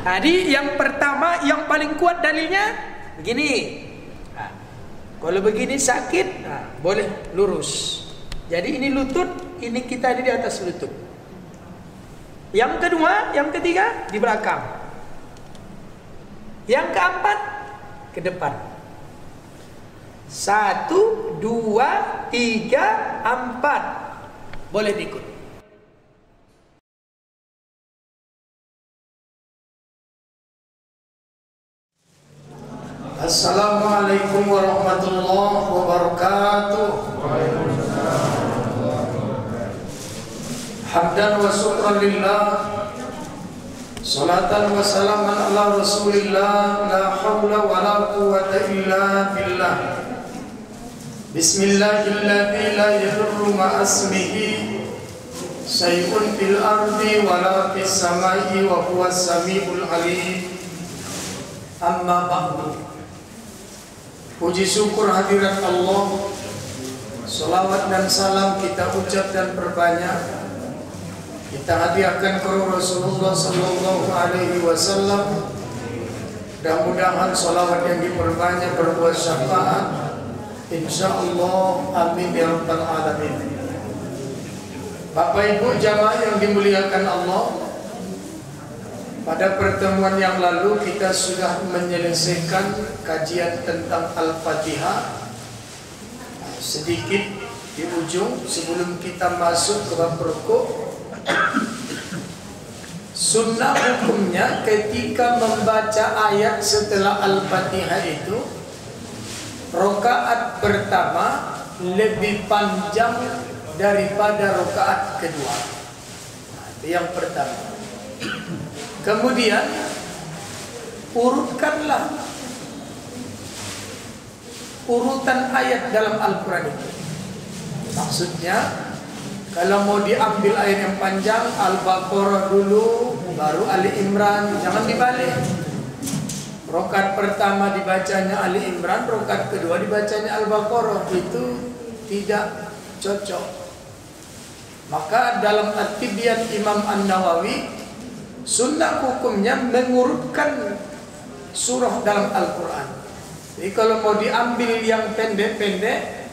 Jadi yang pertama, yang paling kuat dalilnya begini. Nah, kalau begini sakit, nah, boleh lurus. Jadi ini lutut, ini kita di atas lutut. Yang kedua, yang ketiga di belakang. Yang keempat ke depan. 1, 2, 3, 4. Boleh diikut. Assalamualaikum warahmatullahi wabarakatuh. Hamdan wa syukran lillah, salatan wa salaman ala rasulillah, la hawla wa la quwwata illa billah. Bismillahilladzi la yadurru ma'asmihi syai'un fil ardi wa la fis samai wa huwas samiul alim. Amma ba'du. Puji syukur hadirat Allah, salawat dan salam kita ucap dan perbanyak. Kita hadiahkan ke Rasulullah sallallahu alaihi wasallam. Mudah-mudahan salawat yang diperbanyak berbuat syafaat. Insyaallah, amin ya rabbal alamin. Bapak Ibu jamaah yang dimuliakan Allah, pada pertemuan yang lalu kita sudah menyelesaikan kajian tentang Al-Fatihah. Sedikit di ujung sebelum kita masuk ke bab rukuk. Sunnah hukumnya ketika membaca ayat setelah Al-Fatihah itu, rakaat pertama lebih panjang daripada rakaat kedua. Nah, itu yang pertama. Kemudian urutkanlah urutan ayat dalam Al-Quran itu. Maksudnya kalau mau diambil ayat yang panjang, Al-Baqarah dulu, baru Ali Imran, jangan dibalik. Rakaat pertama dibacanya Ali Imran, rakaat kedua dibacanya Al-Baqarah, itu tidak cocok. Maka dalam At-Tibyan Imam An-Nawawi, sunnah hukumnya mengurutkan surah dalam Al-Quran. Jadi kalau mau diambil yang pendek-pendek,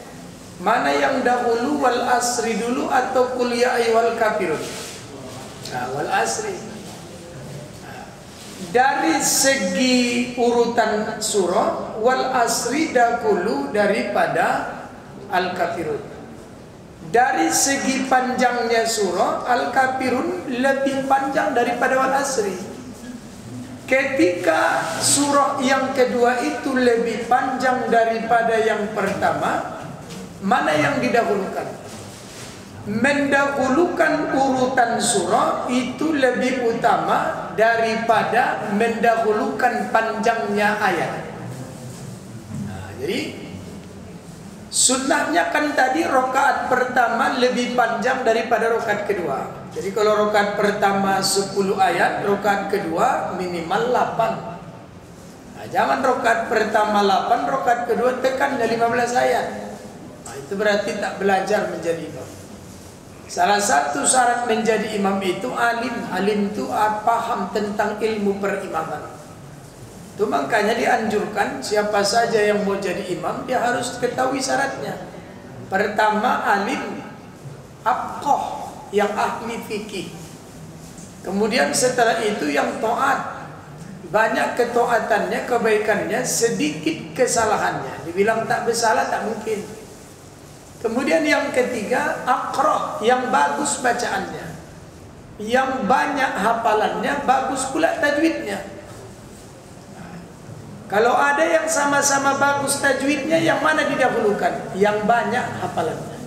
mana yang dahulu, wal asri dulu atau qul ya ayyuhal kafirun? Nah, wal asri. Nah, dari segi urutan surah, wal asri dahulu daripada al-kafirun. Dari segi panjangnya surah, Al-Kafirun lebih panjang daripada Wal Asri. Ketika surah yang kedua itu lebih panjang daripada yang pertama, mana yang didahulukan? Mendahulukan urutan surah itu lebih utama daripada mendahulukan panjangnya ayat. Nah, jadi sunnahnya kan tadi rakaat pertama lebih panjang daripada rakaat kedua. Jadi kalau rakaat pertama 10 ayat, rakaat kedua minimal 8. Nah, jangan rakaat pertama 8, rakaat kedua tekannya 15 ayat. Nah, itu berarti tak belajar menjadi imam. Salah satu syarat menjadi imam itu alim. Alim itu paham tentang ilmu perimaman. Itu makanya dianjurkan siapa saja yang mau jadi imam, dia harus ketahui syaratnya. Pertama alim, abqah, yang ahli fikih. Kemudian setelah itu yang taat, banyak ketaatannya, kebaikannya, sedikit kesalahannya. Dibilang tak bersalah tak mungkin. Kemudian yang ketiga aqra, yang bagus bacaannya, yang banyak hafalannya, bagus pula tajwidnya. Kalau ada yang sama-sama bagus tajwidnya, yang mana didahulukan? Yang banyak hafalannya.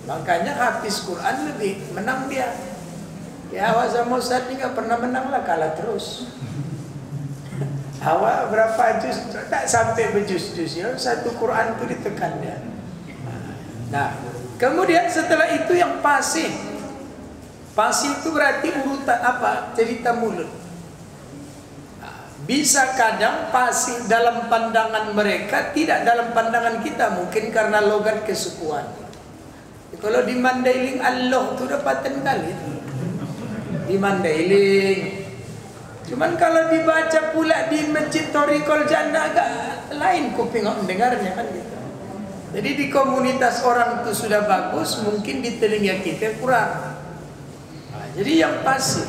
Makanya hafiz Quran lebih menang dia. Ya awak sama Ustaz ni gak pernah menang lah, kalah terus. Awak berapa juz? Tak sampai berjuz-juz ya. Satu Quran itu ditekan dia. Nah, kemudian setelah itu yang fasih. Fasih itu berarti urutan apa? Cerita mulut. Bisa kadang fasih dalam pandangan mereka, tidak dalam pandangan kita, mungkin karena logat kesukuan. Kalau di Mandailing Allah itu udah paten kali. Di Mandailing Cuman kalau dibaca pula di Masjid Thariqul Jannah agak lain kuping mendengarnya kan gitu. Jadi di komunitas orang itu sudah bagus, mungkin di telinga kita kurang. Nah, jadi yang pasti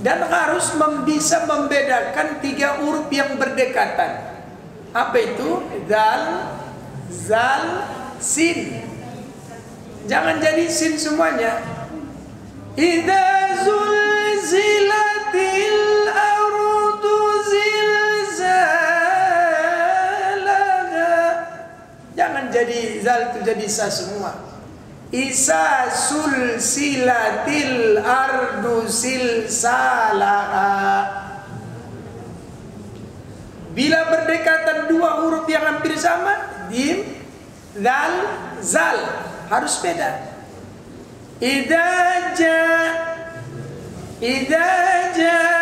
dan harus bisa membedakan 3 huruf yang berdekatan. Apa itu? Dal, zal, sin. Jangan jadi sin semuanya. Idza zulzilatil ardu zilzalaha. Jangan jadi zal itu jadi sa semua. Isa sulsilatil ardu silsalaha. Bila berdekatan 2 huruf yang hampir sama, dim, dal, zal, harus beda. Idza jaa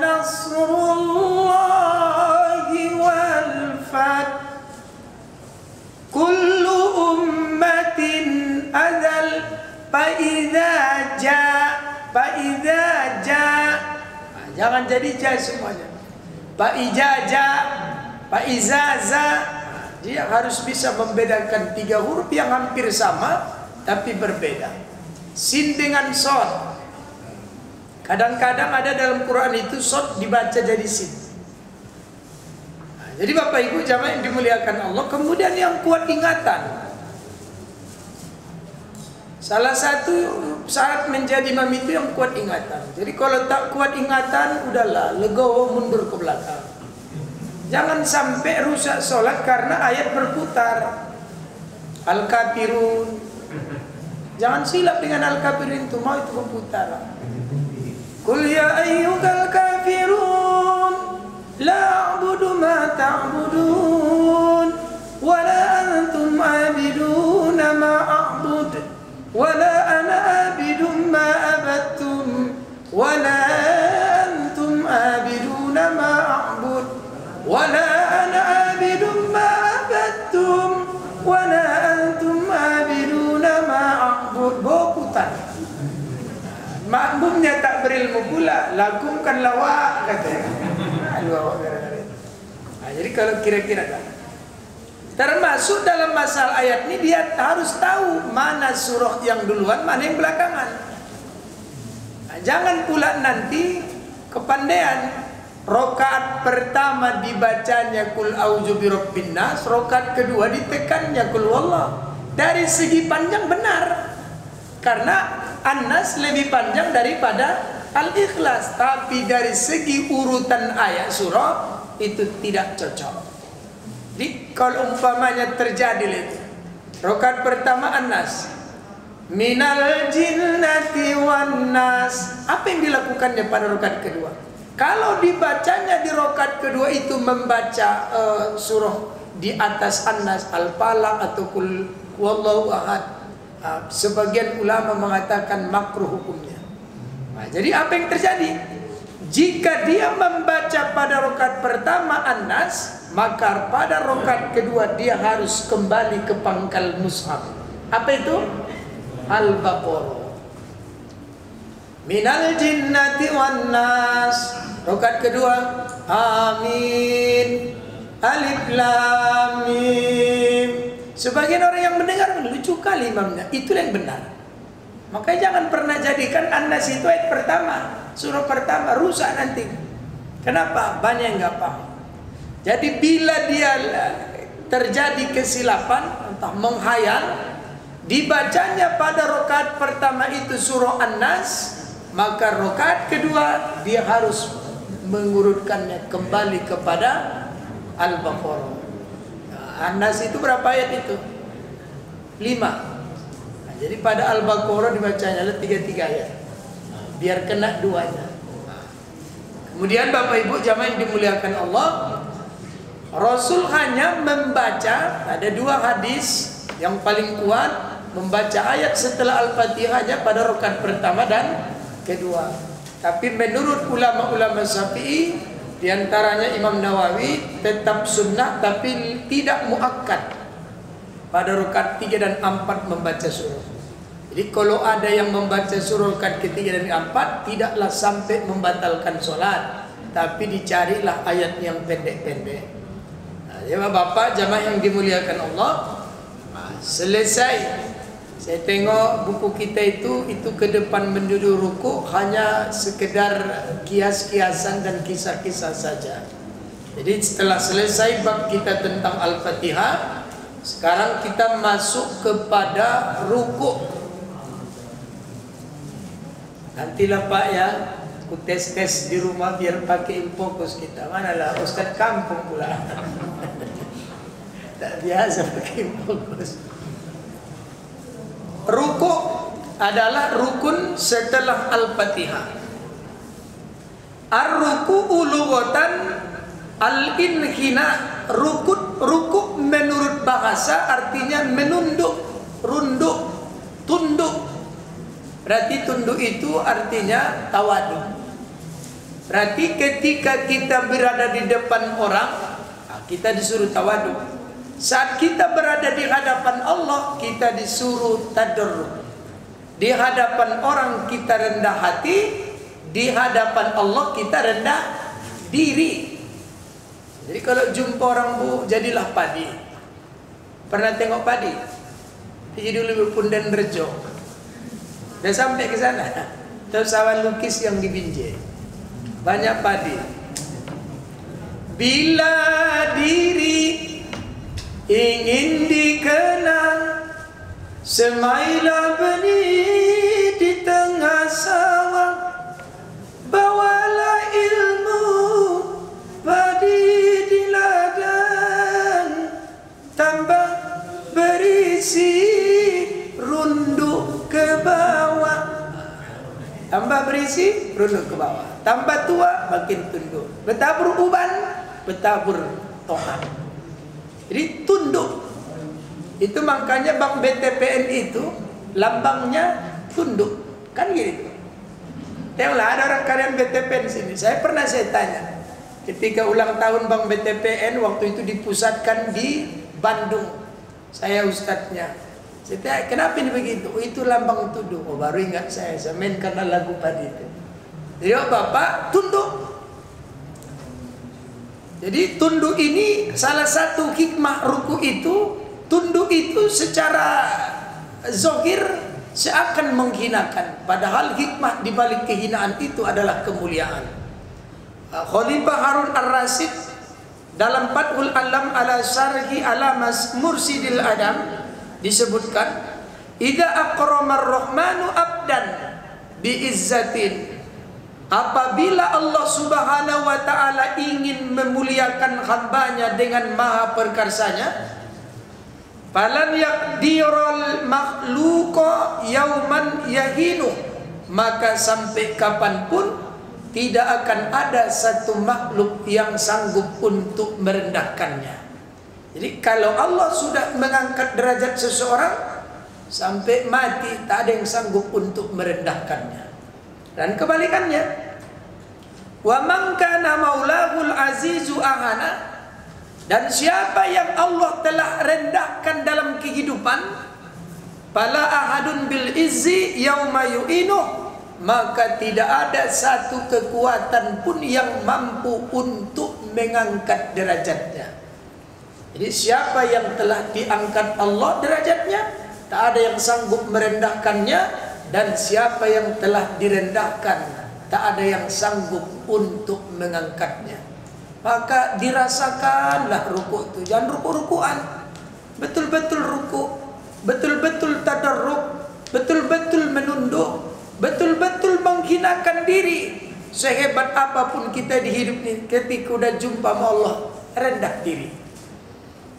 nasrullahi wal fath kullu ummatin adzal fa idza jaa. Jangan jadi ja semuanya. Fa iza za. Dia harus bisa membedakan 3 huruf yang hampir sama tapi berbeda. Sin dengan sod. Kadang-kadang ada dalam Quran itu sod dibaca jadi sin. Nah, jadi Bapak Ibu jamaah yang dimuliakan Allah, kemudian yang kuat ingatan. Salah satu syarat menjadi imam itu yang kuat ingatan. Jadi kalau tak kuat ingatan, udahlah legowo mundur ke belakang. Jangan sampai rusak sholat karena ayat berputar. Al-Kafirun. Jangan silap dengan Al-Kafirun itu, mau itu berputar. Qul ya ayyuhal kafirun la a'budu ma ta'budun wa la antum 'abiduna ma a'bud wa la ana 'abidun ma abattum wa la antum 'abiduna ma a'bud wala ana abidun ma abattum wala antum abiduna ma a'bud. Putar. Makmumnya tak berilmu pula, lakumkan lawak katanya. Nah, jadi kalau kira-kira termasuk dalam masalah ayat ini dia harus tahu mana surah yang duluan, mana yang belakangan. Nah, jangan pula nanti kepandaian. Rokaat pertama dibacanya kul auzu birabbin nas, rokaat kedua ditekannya kul wallah. Dari segi panjang benar, karena An-Nas lebih panjang daripada Al-Ikhlas, tapi dari segi urutan ayat surah itu tidak cocok. Jadi kalau umpamanya terjadi itu rokaat pertama An-Nas, minal jinnati wan nas, apa yang dilakukannya pada rokaat kedua? Kalau dibacanya di rokaat kedua itu membaca surah di atas An-Nas, Al-Falaq atau Qul Huwallahu Ahad, sebagian ulama mengatakan makruh hukumnya. Nah, jadi apa yang terjadi? Jika dia membaca pada rokaat pertama An-Nas, maka pada rokaat kedua dia harus kembali ke pangkal mushaf. Apa itu? Al-Baqarah. Minal jinnati wan nas. Rokaat kedua, amin, alif lam mim. Sebagian orang yang mendengar lucu kali imamnya, itulah yang benar. Makanya jangan pernah jadikan An-Nas itu ayat pertama, surah pertama, rusak nanti. Kenapa? Banyak yang nggak paham. Jadi bila dia terjadi kesilapan, entah menghayal, dibacanya pada rokaat pertama itu surah An-Nas, maka rokaat kedua dia harus mengurutkannya kembali kepada Al-Baqarah. Nah, An-Nas itu berapa ayat itu? 5. Nah, jadi pada Al-Baqarah dibacanya 3 ayat. Nah, biar kena 2-nya. Nah, kemudian Bapak Ibu jamaah yang dimuliakan Allah, Rasul hanya membaca, ada 2 hadis yang paling kuat, membaca ayat setelah Al-Fatihahnya pada rakaat pertama dan kedua. Tapi menurut ulama-ulama Syafi'i, diantaranya Imam Nawawi, tetap sunnah tapi tidak muakkad pada rakaat 3 dan 4 membaca surah. Jadi kalau ada yang membaca surah rakaat ketiga dan keempat, tidaklah sampai membatalkan sholat, tapi dicarilah ayat yang pendek-pendek. Nah, ya Bapak jamaah yang dimuliakan Allah, selesai saya tengok buku kita itu ke depan menuju ruku hanya sekedar kias-kiasan dan kisah-kisah saja. Jadi setelah selesai bab kita tentang Al-Fatihah, sekarang kita masuk kepada ruku. Nantilah Pak ya, aku tes di rumah biar pakai fokus kita. Manalah Ustaz kampung pula. Tak biasa pakai fokus. Ruku adalah rukun setelah Al-Fatihah. Ar-ruku'u lughatan al-inhina. Ruku menurut bahasa artinya menunduk, runduk, tunduk. Berarti tunduk itu artinya tawadu. Berarti ketika kita berada di depan orang, kita disuruh tawadu. Saat kita berada di hadapan Allah, kita disuruh tadarruk. Di hadapan orang kita rendah hati, di hadapan Allah kita rendah diri. Jadi kalau jumpa orang bu, jadilah padi. Pernah tengok padi? Jadi dulu Pundan Rejo. Udah sampai ke sana. Terus awan lukis yang di Binjai. Banyak padi. Bila diri ingin dikenal, semailah benih di tengah sawah. Bawalah ilmu padi di ladang, tambah berisi runduk ke bawah. Tambah berisi runduk ke bawah. Tambah tua makin tunduk. Bertabur uban, bertabur tohan. Jadi tunduk. Itu makanya Bank BTPN itu lambangnya tunduk. Kan gitu. Tengoklah ada orang karyawan BTPN sini. Saya tanya. Ketika ulang tahun Bank BTPN waktu itu dipusatkan di Bandung. Saya ustadznya. Saya tanya, kenapa ini begitu? Oh, itu lambang tunduk. Oh, baru ingat saya main karena lagu padi itu. Jadi Bapak tunduk. Jadi tunduk ini salah satu hikmah ruku itu. Tunduk itu secara zahir seakan menghinakan, padahal hikmah di balik kehinaan itu adalah kemuliaan. Khalifah Harun Ar-Rasyid dalam Fathul Alam ala Syarhi Alamas Mursidil Adam disebutkan, idza aqramar rahmanu abdan bi izzatin. Apabila Allah Subhanahu wa taala ingin memuliakan hambanya dengan maha perkarsanya, falan yaqdirul makhluqa yauman yahinu, maka sampai kapanpun tidak akan ada satu makhluk yang sanggup untuk merendahkannya. Jadi kalau Allah sudah mengangkat derajat seseorang, sampai mati tak ada yang sanggup untuk merendahkannya. Dan kebalikannya, wa man kana maulahul azizu ahana, dan siapa yang Allah telah rendahkan dalam kehidupan, fala ahadun bil izzi yauma yu'inuh, maka tidak ada satu kekuatan pun yang mampu untuk mengangkat derajatnya. Jadi siapa yang telah diangkat Allah derajatnya, tak ada yang sanggup merendahkannya, dan siapa yang telah direndahkan, tak ada yang sanggup untuk mengangkatnya. Maka dirasakanlah ruku itu. Jangan ruku-rukuan. Betul-betul ruku, betul-betul tadarruk, betul-betul menunduk, betul-betul menghinakan diri. Sehebat apapun kita di hidup ini, ketika udah jumpa sama Allah, rendah diri.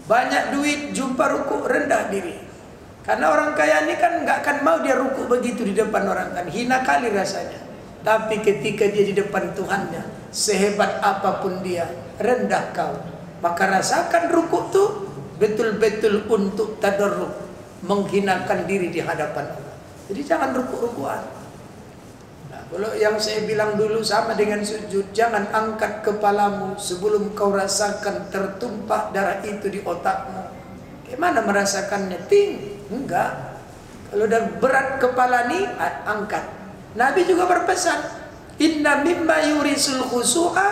Banyak duit, jumpa ruku, rendah diri. Karena orang kaya ini kan nggak akan mau dia ruku begitu di depan orang, kan hina kali rasanya. Tapi ketika dia di depan Tuhannya, sehebat apapun dia, rendah kau. Maka rasakan ruku itu betul-betul untuk tadarruk, menghinakan diri di hadapan Allah. Jadi jangan ruku-rukuan. Nah, kalau yang saya bilang dulu sama dengan sujud, jangan angkat kepalamu sebelum kau rasakan tertumpah darah itu di otakmu. Gimana merasakannya? Enggak. Kalau udah berat kepala nih, angkat. Nabi juga berpesan, inna mimma yurisul khusu'a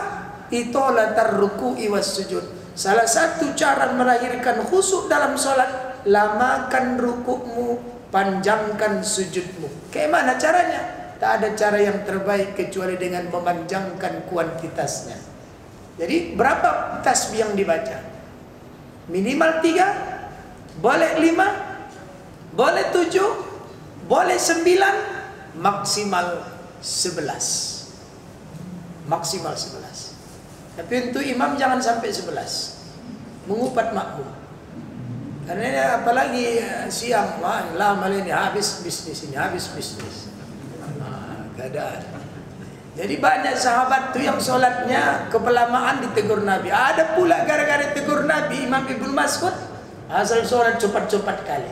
itolatar ruku'i was sujud. Salah satu cara melahirkan khusyuk dalam sholat, lamakan rukukmu, panjangkan sujudmu. Kayak mana caranya? Tak ada cara yang terbaik kecuali dengan memanjangkan kuantitasnya. Jadi berapa tasbih yang dibaca? Minimal 3, boleh 5, boleh 7, boleh 9, maksimal 11. Maksimal 11. Tapi untuk imam jangan sampai 11. Mengupat makmum. Karena apalagi siang, lama ini habis bisnis ini, habis bisnis. Keadaan. Jadi banyak sahabat tuh yang sholatnya kepelamaan ditegur Nabi. Ada pula gara-gara tegur Nabi, Imam Ibnu Mas'ud asal sholat cepat-cepat kali.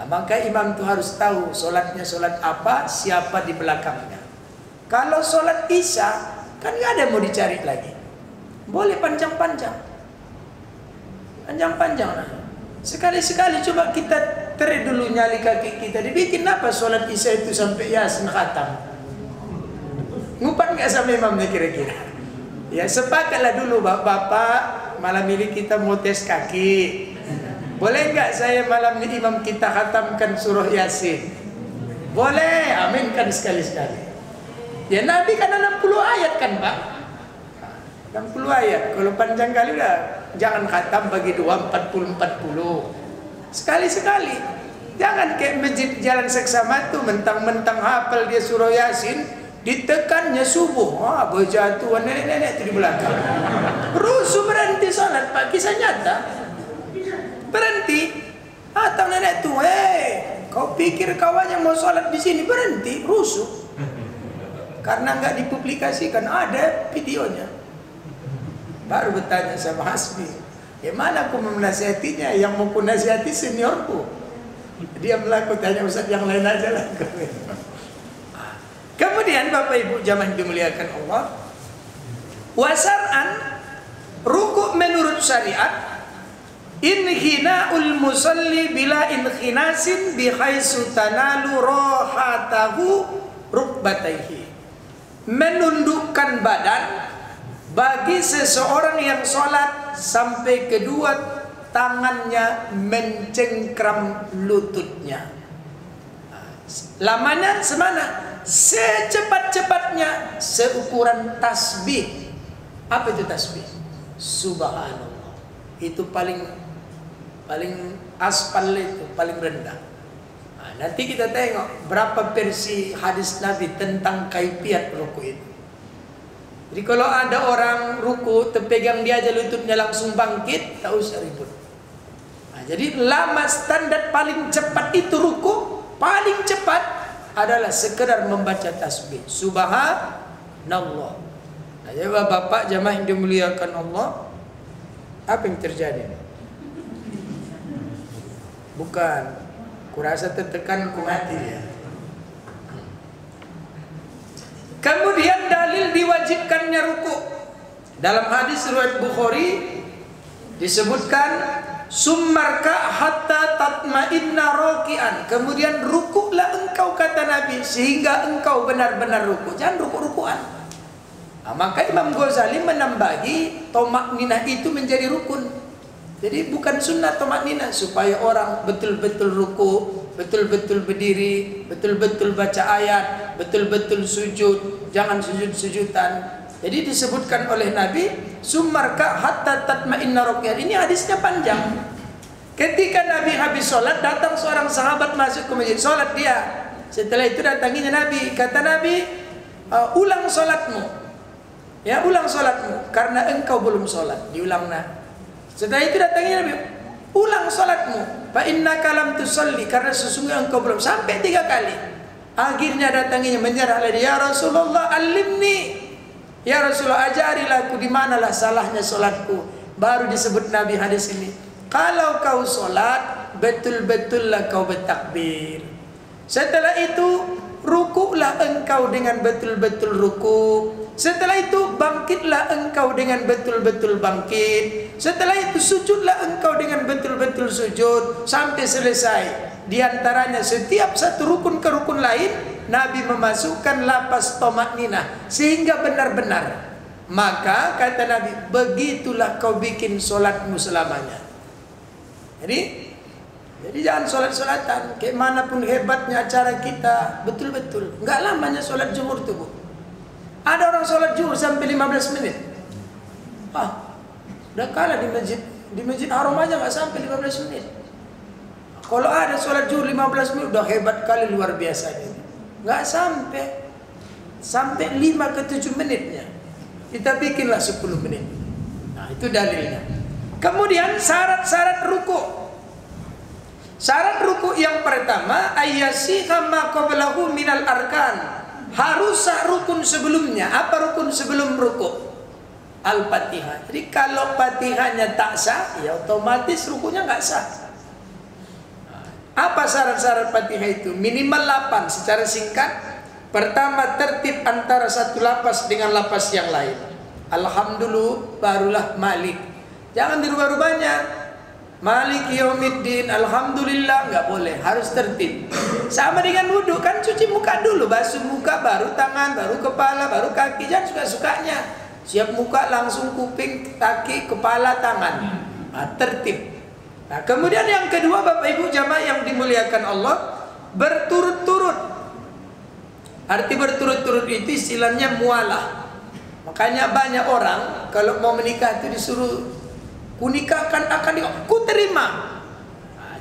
Maka imam tuh harus tahu sholatnya sholat apa, siapa di belakangnya. Kalau sholat isya kan nggak ada mau dicari lagi. Boleh panjang-panjang. Panjang-panjang lah. Sekali-sekali coba kita terik dulu nyali kaki kita. Dibikin apa sholat isya itu sampai Yasin khatam? Ngupat nggak sama imamnya kira-kira? Ya sepakatlah dulu bapak-bapak, malam ini kita mau tes kaki. Boleh nggak saya malam ini imam kita khatamkan surah Yasin? Boleh, aminkan sekali-sekali. Ya Nabi kan 60 ayat kan Pak? 60 ayat. Kalau panjang kali udah jangan khatam bagi 2, 40. Sekali-sekali. Jangan kayak masjid Jalan Seksama tuh mentang-mentang hafal dia surah Yasin, ditekannya subuh. Wah, berjatuhan nenek-nenek itu di belakang. Rusuh berhenti salat Pak, kisah nyata. Berhenti. Atau nenek tuh, kau pikir kawannya mau salat di sini, berhenti, rusuh. Karena nggak dipublikasikan, ada videonya. Baru bertanya sama Hasbi, gimana aku menasihatinya? Yang mau ku nasihati seniorku. Dia melakukan, tanya Ustaz yang lain aja lah. Kemudian Bapak Ibu jamaah dimuliakan Allah, wasar'an rukuk menurut syariat, inhina'ul musalli bila inkhinasin bihaitsu tanalu rahatahu rukbataihi. Menundukkan badan bagi seseorang yang sholat sampai kedua tangannya mencengkram lututnya. Lamanya semana? Secepat-cepatnya seukuran tasbih. Apa itu tasbih? Subhanallah. Itu paling aspal, itu paling rendah. Nanti kita tengok berapa versi hadis Nabi tentang kaifiat ruku itu. Jadi kalau ada orang ruku terpegang dia aja lututnya langsung bangkit, tak usah ribut. Jadi lama standar paling cepat itu ruku, paling cepat adalah sekedar membaca tasbih Subhanallah. Jadi bapak jamaah yang dimuliakan Allah, apa yang terjadi? Bukan, kurasa tertekan ku mati ya. Kemudian dalil diwajibkannya ruku. Dalam hadis riwayat Bukhari disebutkan summarka hatta tatma'inna raki'an. Kemudian rukuklah engkau kata Nabi sehingga engkau benar-benar ruku. Jangan ruku-rukuan. Maka Imam Ghazali menambahi tomak-ninah itu menjadi rukun. Jadi bukan sunnah tomak-ninah, supaya orang betul-betul ruku, betul-betul berdiri, betul-betul baca ayat, betul-betul sujud, jangan sujud-sujudan. Jadi disebutkan oleh Nabi summarka hatta tatma'inna raki'an. Ini hadisnya panjang. Ketika Nabi habis sholat, datang seorang sahabat masuk ke masjid, sholat dia. Setelah itu datanginya Nabi, kata Nabi, ulang sholatmu. Ya, ulang sholatmu karena engkau belum sholat. Diulang nah. Setelah itu datanginya Nabi, ulang sholatmu. Fa innaka lam tusalli, karena sesungguhnya engkau belum. Sampai 3 kali. Akhirnya datanginya menyerah lagi, ya Rasulullah alimni. Ya Rasulullah ajarilah aku di manalah salahnya sholatku. Baru disebut Nabi hadis ini. Kalau kau sholat, betul-betullah kau bertakbir. Setelah itu rukuklah engkau dengan betul-betul ruku. Setelah itu bangkitlah engkau dengan betul-betul bangkit. Setelah itu sujudlah engkau dengan betul-betul sujud sampai selesai. Di antaranya setiap satu rukun ke rukun lain Nabi memasukkan lapas tomakninah sehingga benar-benar. Maka kata Nabi, begitulah kau bikin solatmu selamanya. Jadi jangan solat-solatan. Kayak manapun hebatnya acara kita, betul-betul enggak lamanya solat zuhur tuh, Bu. Ada orang sholat zuhur sampai 15 menit. Udah kalah di masjid Haram aja nggak sampai 15 menit. Kalau ada sholat zuhur 15 menit udah hebat kali, luar biasa ini. Nggak sampai 5 ke 7 menitnya. Kita bikinlah 10 menit. Nah, itu dalilnya. Kemudian syarat-syarat ruku. Syarat ruku yang pertama, ayyasiha ma qablahu minal arkan. Harus sah rukun sebelumnya. Apa rukun sebelum ruku? Al-Fatihah. Jadi kalau Fatihahnya tak sah, ya otomatis rukunya nggak sah. Apa syarat-syarat Fatihah itu? Minimal 8 secara singkat. Pertama, tertib antara satu lapas dengan lapas yang lain. Alhamdulillah, barulah Malik. Jangan dirubah-rubahnya. Malik yaumiddin, alhamdulillah, nggak boleh, harus tertib. Sama dengan wudhu kan, cuci muka dulu, basuh muka, baru tangan, baru kepala, baru kaki. Jangan suka-sukanya. Siap muka langsung kuping, kaki, kepala, tangan. Tertib. Nah, kemudian yang kedua, Bapak Ibu jamaah yang dimuliakan Allah, berturut-turut. Arti berturut-turut itu istilahnya mualah. Makanya banyak orang kalau mau menikah itu disuruh kunikahkan akan ku terima.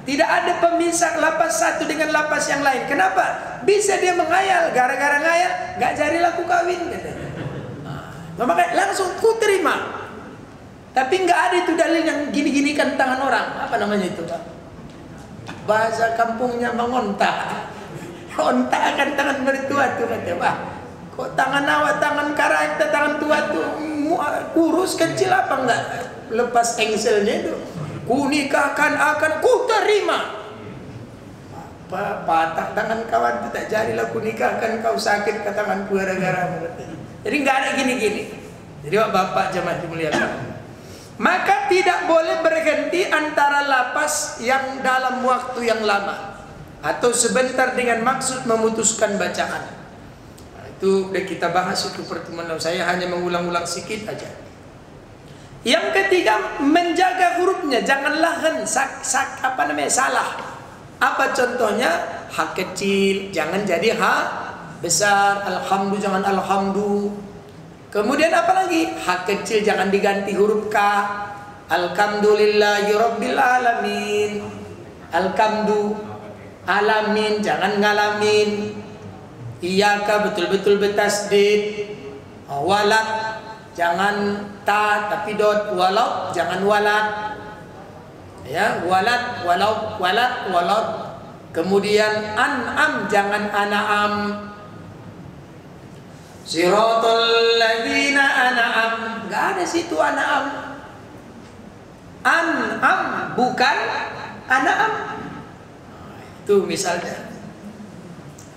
Tidak ada pemisah lapas satu dengan lapas yang lain. Kenapa? Bisa dia menghayal, gara-gara ngayal nggak jadilah ku kawin. Makanya langsung ku terima. Tapi nggak ada itu dalil yang gini-gini kan tangan orang. Apa namanya itu, Pak? Bahasa kampungnya mengontak. Ontak akan tangan mertua tuh kata, Pak. Kok tangan awak, tangan karakter, tangan tua tuh kurus kecil apa enggak? Lepas engselnya itu, ku nikahkan akan ku terima. Apa patah tangan kawan itu tak jadilah ku nikahkan kau, sakit ke tanganku gara-gara. Jadi nggak ada gini-gini. Jadi Bapak jemaah dimuliakan, maka tidak boleh berhenti antara lapas yang dalam waktu yang lama atau sebentar dengan maksud memutuskan bacaan. Nah, itu udah kita bahas itu pertemuan lalu. Saya hanya mengulang-ulang sedikit aja. Yang ketiga, menjaga hurufnya, janganlah salah. Apa contohnya? Ha kecil, jangan jadi ha besar. Alhamdulillah, jangan alhamdulillah. Kemudian apa lagi? Ha kecil jangan diganti huruf ka. Alhamdulillahirabbil alamin. Alhamdu alamin, jangan ngalamin. Iyaka betul-betul bertasdid. Walad jangan ta tapi dot, walau jangan walad. Ya, walad, walau, walad, walau. Kemudian an'am jangan an'am. Siratal ladzina an'am, enggak ada situ an'am. An'am bukan an'am. Itu misalnya.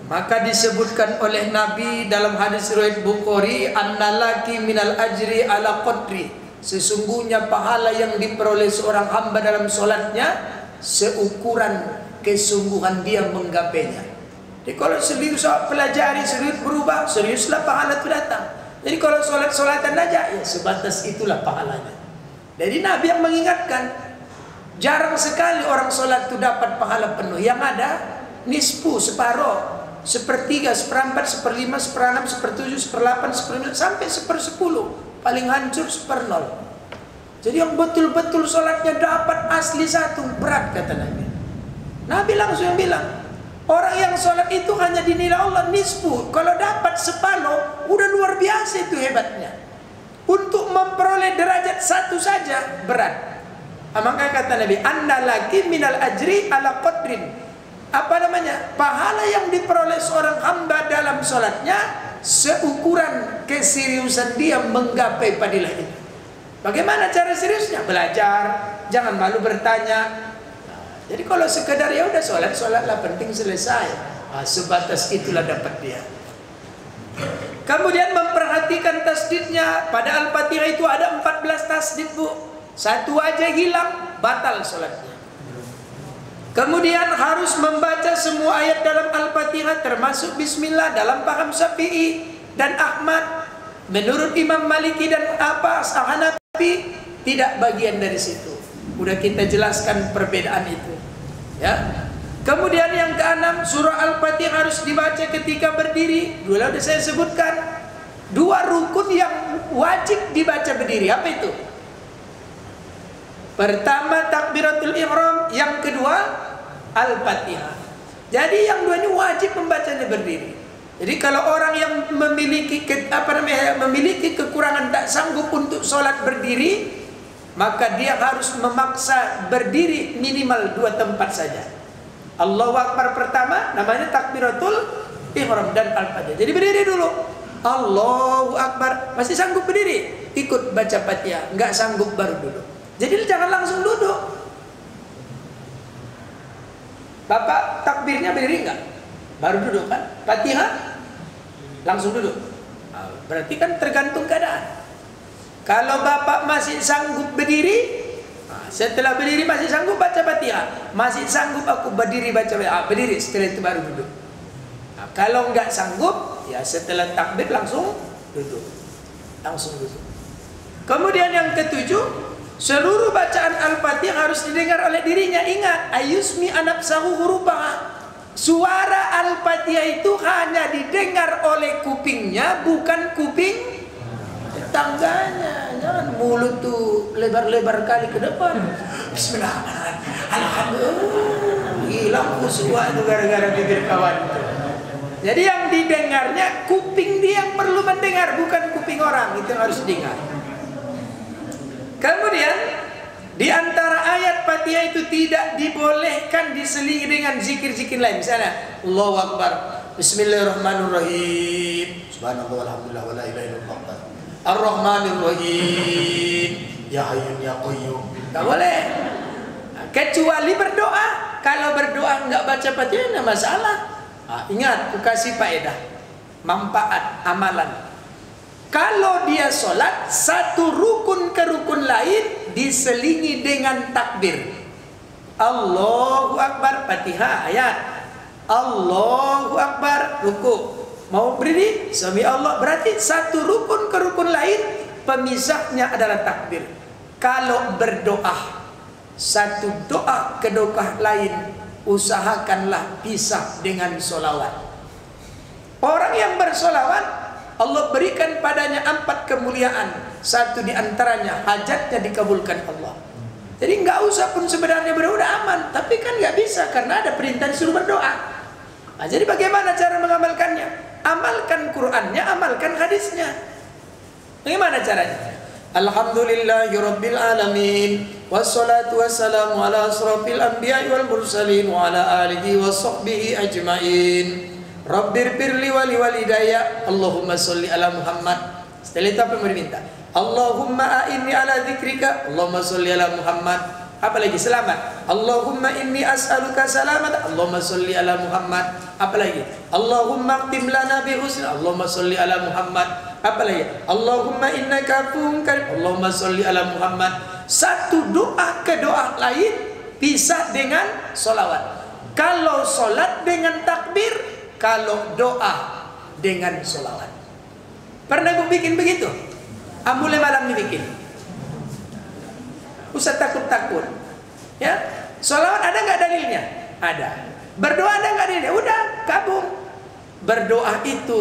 Maka disebutkan oleh Nabi dalam hadis riwayat Bukhari, annalaki minal ajri ala qadri. Sesungguhnya pahala yang diperoleh seorang hamba dalam solatnya seukuran kesungguhan dia menggapainya. Jadi kalau serius pelajari, serius berubah, seriuslah pahala itu datang. Jadi kalau solat-solatan aja, ya sebatas itulah pahalanya. Jadi Nabi yang mengingatkan, jarang sekali orang solat itu dapat pahala penuh. Yang ada nisfu, separuh, sepertiga, seperempat, seperlima, seperenam, sepertujuh, seperlapan, seperlima, sampai sepersepuluh. Paling hancur sepernol. Jadi yang betul-betul sholatnya dapat asli satu, berat kata Nabi. Nabi langsung bilang, orang yang sholat itu hanya dinilai Allah nisfu. Kalau dapat separuh, udah luar biasa itu hebatnya. Untuk memperoleh derajat satu saja berat. Maka kata Nabi, anda lagi minal ajri ala qadrin. Apa namanya? Pahala yang diperoleh seorang hamba dalam sholatnya seukuran keseriusan dia menggapai fadilah itu. Bagaimana cara seriusnya? Belajar, jangan malu bertanya. Jadi kalau sekedar ya udah sholatlah penting selesai. Sebatas itulah dapat dia. Kemudian memperhatikan tasdifnya. Pada Al-Fatihah itu ada 14 tasdif, Bu. Satu aja hilang, batal sholatnya. Kemudian harus membaca semua ayat dalam Al-Fatihah, termasuk Bismillah dalam paham Syafi'i dan Ahmad. Menurut Imam Maliki dan Hanafi tidak bagian dari situ. Udah kita jelaskan perbedaan itu. Ya. Kemudian yang keenam, surah Al-Fatihah harus dibaca ketika berdiri. Dulu sudah saya sebutkan 2 rukun yang wajib dibaca berdiri. Apa itu? Pertama takbiratul ihram, yang kedua Al-Fatihah. Jadi yang 2 ini wajib membacanya berdiri. Jadi kalau orang yang memiliki kekurangan, tak sanggup untuk sholat berdiri, maka dia harus memaksa berdiri minimal 2 tempat saja. Allahu Akbar pertama namanya takbiratul ihram dan Al-Fatihah. Jadi berdiri dulu. Allahu Akbar, masih sanggup berdiri, ikut baca Fatihah. Enggak sanggup baru duduk. Jadi jangan langsung duduk. Bapak takbirnya berdiri enggak? Baru duduk kan? Fatihah langsung duduk. Berarti kan tergantung keadaan. Kalau Bapak masih sanggup berdiri, setelah berdiri masih sanggup baca Fatihah, masih sanggup aku berdiri baca Fatihah, berdiri, setelah itu baru duduk. Kalau enggak sanggup, ya setelah takbir langsung duduk. Langsung duduk. Kemudian yang ketujuh, seluruh bacaan Al-Fatihah harus didengar oleh dirinya. Ingat, ayusmi anafsahu hurufah. Suara Al-Fatihah itu hanya didengar oleh kupingnya, bukan kuping tetangganya. Jangan mulut tuh lebar-lebar kali ke depan. Bismillahirrahmanirrahim. Alhamdulillah. Hilang khusyuk itu gara-gara bibir kawan itu. Jadi yang didengarnya kuping dia yang perlu mendengar, bukan kuping orang. Itu yang harus didengar. Kemudian di antara ayat Fatihah itu tidak dibolehkan diselingi dengan zikir-zikir lain. Misalnya Allahu Akbar, Bismillahirrahmanirrahim, Subhanallah walhamdulillah wala ilaha illallah, Ar-Rahmanir-Rahim, Ya Hayyun Ya Qayyum. Enggak boleh. Kecuali berdoa. Kalau berdoa enggak baca Fatihah enggak masalah. Ingat, aku kasih faedah, manfaat amalan. Kalau dia sholat, satu rukun ke rukun lain diselingi dengan takbir. Allahu Akbar, Fatihah ayat. Allahu Akbar, ruku. Mau berdiri, sami Allah. Berarti satu rukun ke rukun lain, pemisahnya adalah takbir. Kalau berdoa, satu doa ke doa lain, usahakanlah pisah dengan sholawat. Orang yang bersolawat, Allah berikan padanya 4 kemuliaan. Satu di antaranya hajatnya dikabulkan Allah. Jadi nggak usah pun sebenarnya berdoa aman, tapi kan nggak bisa karena ada perintah disuruh berdoa. Nah, jadi bagaimana cara mengamalkannya? Amalkan Qur'annya, amalkan hadisnya. Bagaimana caranya? Alhamdulillahirabbil alamin, wassalatu wassalamu ala asrofil anbiya'i wal mursalin wa ala alihi wa sahbihi ajmain. Rabbir firli wali walidayya. Allahumma sholli ala Muhammad. Setelah itu apa yang diminta? Allahumma a'inni ala dzikrika. Allahumma sholli ala Muhammad. Apa lagi? Selamat. Allahumma inni as'aluka salamat. Allahumma sholli ala Muhammad. Apa lagi? Allahumma qtim lana bi husni. Allahumma sholli ala Muhammad. Apa lagi? Allahumma innaka afuwwun karim. Allahumma sholli ala Muhammad. Satu doa ke doa lain pisah dengan solawat. Kalau solat dengan takbir, kalau doa dengan solawat. Pernah gue bikin begitu? Mulai malam ini bikin. Usah takut-takut. Ya, solawat ada nggak dalilnya? Ada. Berdoa ada nggak dalilnya? Udah, kabung. Berdoa itu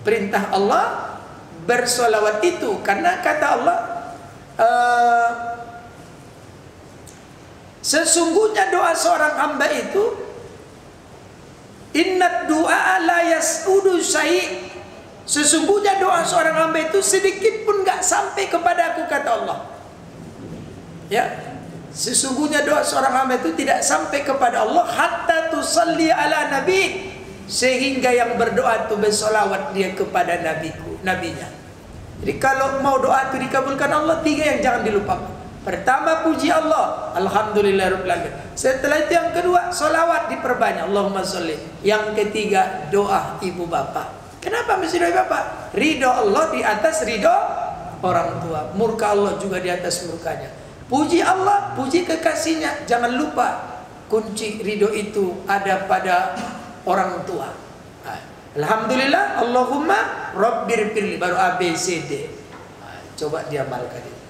perintah Allah, bersolawat itu karena kata Allah, sesungguhnya doa seorang hamba itu, innad du'a la yas'udu syai'. Sesungguhnya doa seorang hamba itu sedikit pun gak sampai kepada aku, kata Allah. Ya, sesungguhnya doa seorang hamba itu tidak sampai kepada Allah hatta tusalli ala nabi, sehingga yang berdoa itu bersolawat dia kepada nabinya. Jadi kalau mau doa itu dikabulkan Allah, 3 yang jangan dilupakan. Pertama, puji Allah, alhamdulillahirabbil alamin. Setelah itu yang kedua, solawat diperbanyak, Allahumma sholli. Yang ketiga, doa ibu bapak. Kenapa mesti ridho bapak? Ridho Allah di atas ridho orang tua. Murka Allah juga di atas murkanya. Puji Allah, puji kekasihnya. Jangan lupa kunci ridho itu ada pada orang tua. Alhamdulillah, Allahumma Rabbir firli, baru ABCD. Coba diamalkan itu.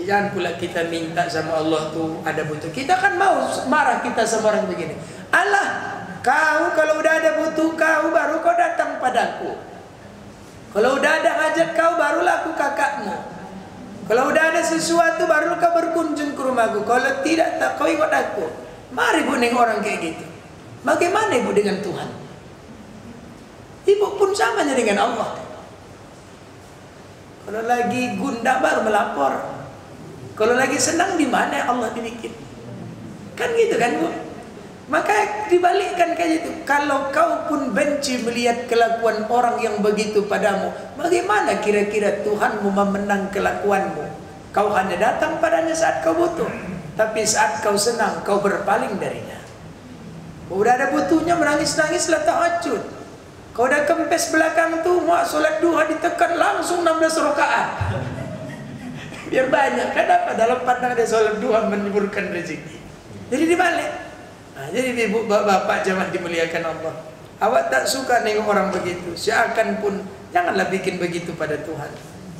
Jangan pula kita minta sama Allah tuh ada butuh. Kita kan mau marah kita sama orang begini. Allah, kau kalau udah ada butuh kau baru kau datang padaku. Kalau udah ada hajat kau barulah aku kakakmu. Kalau udah ada sesuatu baru kau berkunjung ke rumahku. Kalau tidak tak kau ikut aku. Mari bu neng orang kayak gitu. Bagaimana ibu dengan Tuhan? Ibu pun samanya dengan Allah. Kalau lagi gundah baru melapor. Kalau lagi senang di mana Allah dibikin. Kan gitu kan bu? Maka dibalikkan kayak gitu. Kalau kau pun benci melihat kelakuan orang yang begitu padamu, bagaimana kira-kira Tuhanmu memenang kelakuanmu? Kau hanya datang padanya saat kau butuh, tapi saat kau senang kau berpaling darinya. Udah ada butuhnya menangis-nangislah tahajud. Kau udah kempes belakang tuh mau sholat duha ditekan langsung 16 rakaat. Biar banyak. Kenapa? Dalam pandangan dia sholat duha menyuburkan rezeki. Jadi dibalik. Nah, jadi ibu bapak jangan dimuliakan Allah. Awak tak suka nengok orang begitu. Seakan pun janganlah bikin begitu pada Tuhan.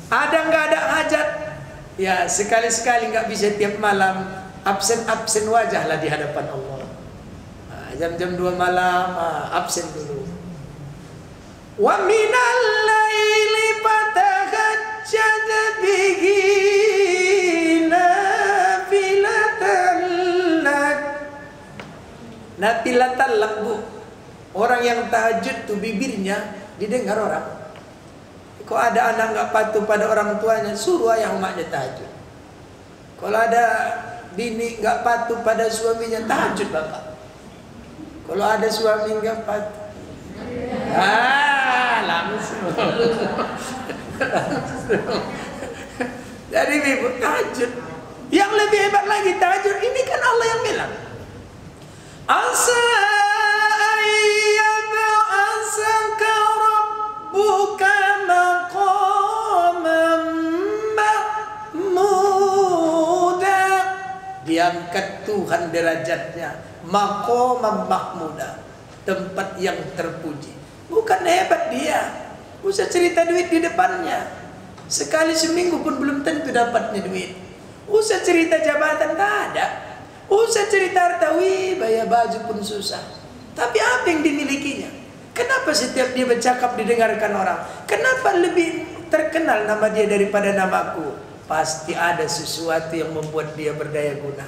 Ada nggak ada hajat? Ya sekali-sekali nggak bisa tiap malam. Absen wajahlah di hadapan Allah. Nah, jam-jam 2 malam absen dulu. Wa minal laili fatahajjad bihi nafilatan lak. Nafilatan lak bu. Orang yang tahajud tuh bibirnya didengar orang. Kalau ada anak nggak patuh pada orang tuanya, suruh ayah emaknya tahajud. Kalau ada bini nggak patuh pada suaminya, tahajud bapak. Kalau ada suami nggak patuh, langsung. Jadi ibu tahajud. Yang lebih hebat lagi tahajud ini kan Allah yang bilang. Asa ayyab'asaka rabbuka maqaman mahmuda. Diangkat Tuhan derajatnya maqaman mahmuda, tempat yang terpuji. Bukan hebat dia. Usah cerita duit di depannya. Sekali seminggu pun belum tentu dapatnya duit. Usah cerita jabatan, tak ada. Usah cerita harta, bayar baju pun susah. Tapi apa yang dimilikinya? Kenapa setiap dia bercakap didengarkan orang? Kenapa lebih terkenal nama dia daripada namaku? Pasti ada sesuatu yang membuat dia berdaya guna.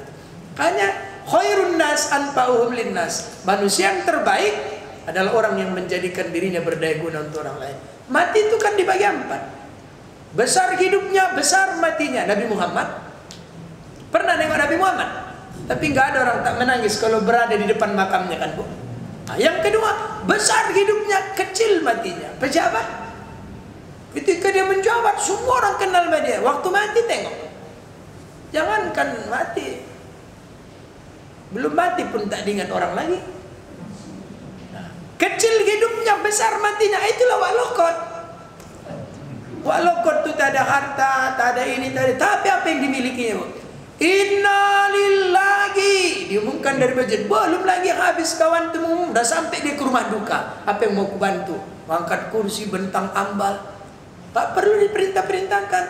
Hanya khairun nas anfa'uhum linnas. Manusia yang terbaik adalah orang yang menjadikan dirinya berdaya guna untuk orang lain. Mati itu kan dibagi 4. Besar hidupnya, besar matinya. Nabi Muhammad pernah nengok Nabi Muhammad, tapi nggak ada orang tak menangis kalau berada di depan makamnya kan bu. Nah, yang kedua, besar hidupnya, kecil matinya. Pejabat, ketika dia menjabat, semua orang kenal sama dia. Waktu mati tengok, jangankan mati, belum mati pun tak diingat orang lagi. Nah, kecil hidupnya, besar matinya, itulah walokot. Walokot itu tak ada harta, tak ada ini, tak ada. Tapi apa yang dimilikinya bu? Innalillahi, diumumkan dari masjid. Belum lagi habis kawan temu, udah sampai dia ke rumah duka. Apa yang mau kubantu? Angkat kursi, bentang ambal. Tak perlu diperintah-perintahkan.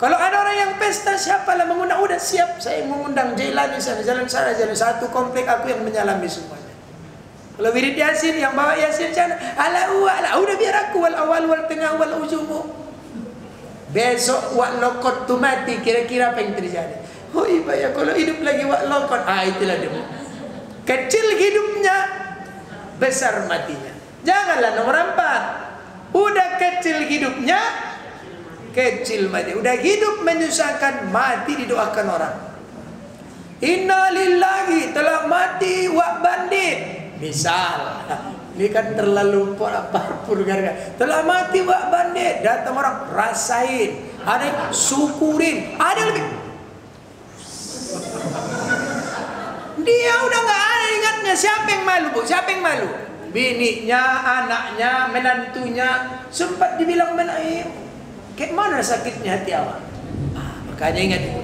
Kalau ada orang yang pesta, siapalah mengundang? Udah siap, saya mengundang Jailani sana, jalan sana, jalan satu komplek aku yang menyalami semuanya. Kalau wirid Yasin, yang bawa Yasin sana, ala udah biar aku wal awal wal tengah wal ujumu. Besok wak lokot tu mati, kira-kira apa yang terjadi? Oh iba ya, kalau hidup lagi wak lokot, itulah dia. Kecil hidupnya, besar matinya. Janganlah nomor 4. Udah kecil hidupnya, kecil mati. Udah hidup menyusahkan, mati didoakan orang. Innalillahi, telah mati wak bandit. Misal, ini kan terlalu parpur gara-gara. Telah mati wak bandit, datang orang rasain, ada yang syukurin, ada lebih. Dia udah nggak ada ingatnya. Siapa yang malu bu? Siapa yang malu? bininya, anaknya, menantunya. Sempat dibilang kayak mana sakitnya hati awak. Makanya ingat itu.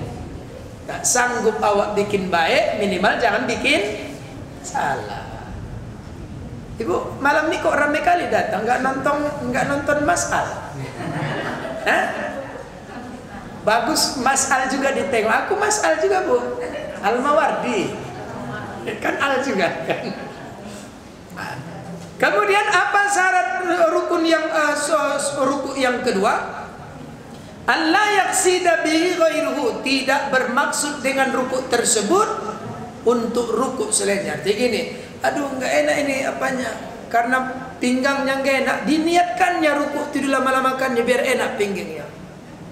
Tak sanggup awak bikin baik, minimal jangan bikin salah. Ibu, malam ini kok ramai kali datang, nggak nonton Mas Al. Hah? Bagus, Mas Al juga ditengok. Aku Mas Al juga, Bu. Al Mawardi. Kan Al juga kan. Kemudian apa syarat rukun yang kedua? Allah yaksida bihi ghairuhu, tidak bermaksud dengan rukuk tersebut untuk rukuk selainnya. Jadi gini, aduh nggak enak ini apanya, karena pinggangnya nggak enak, diniatkannya rukuk itu dilama-lamakannya biar enak pinggangnya.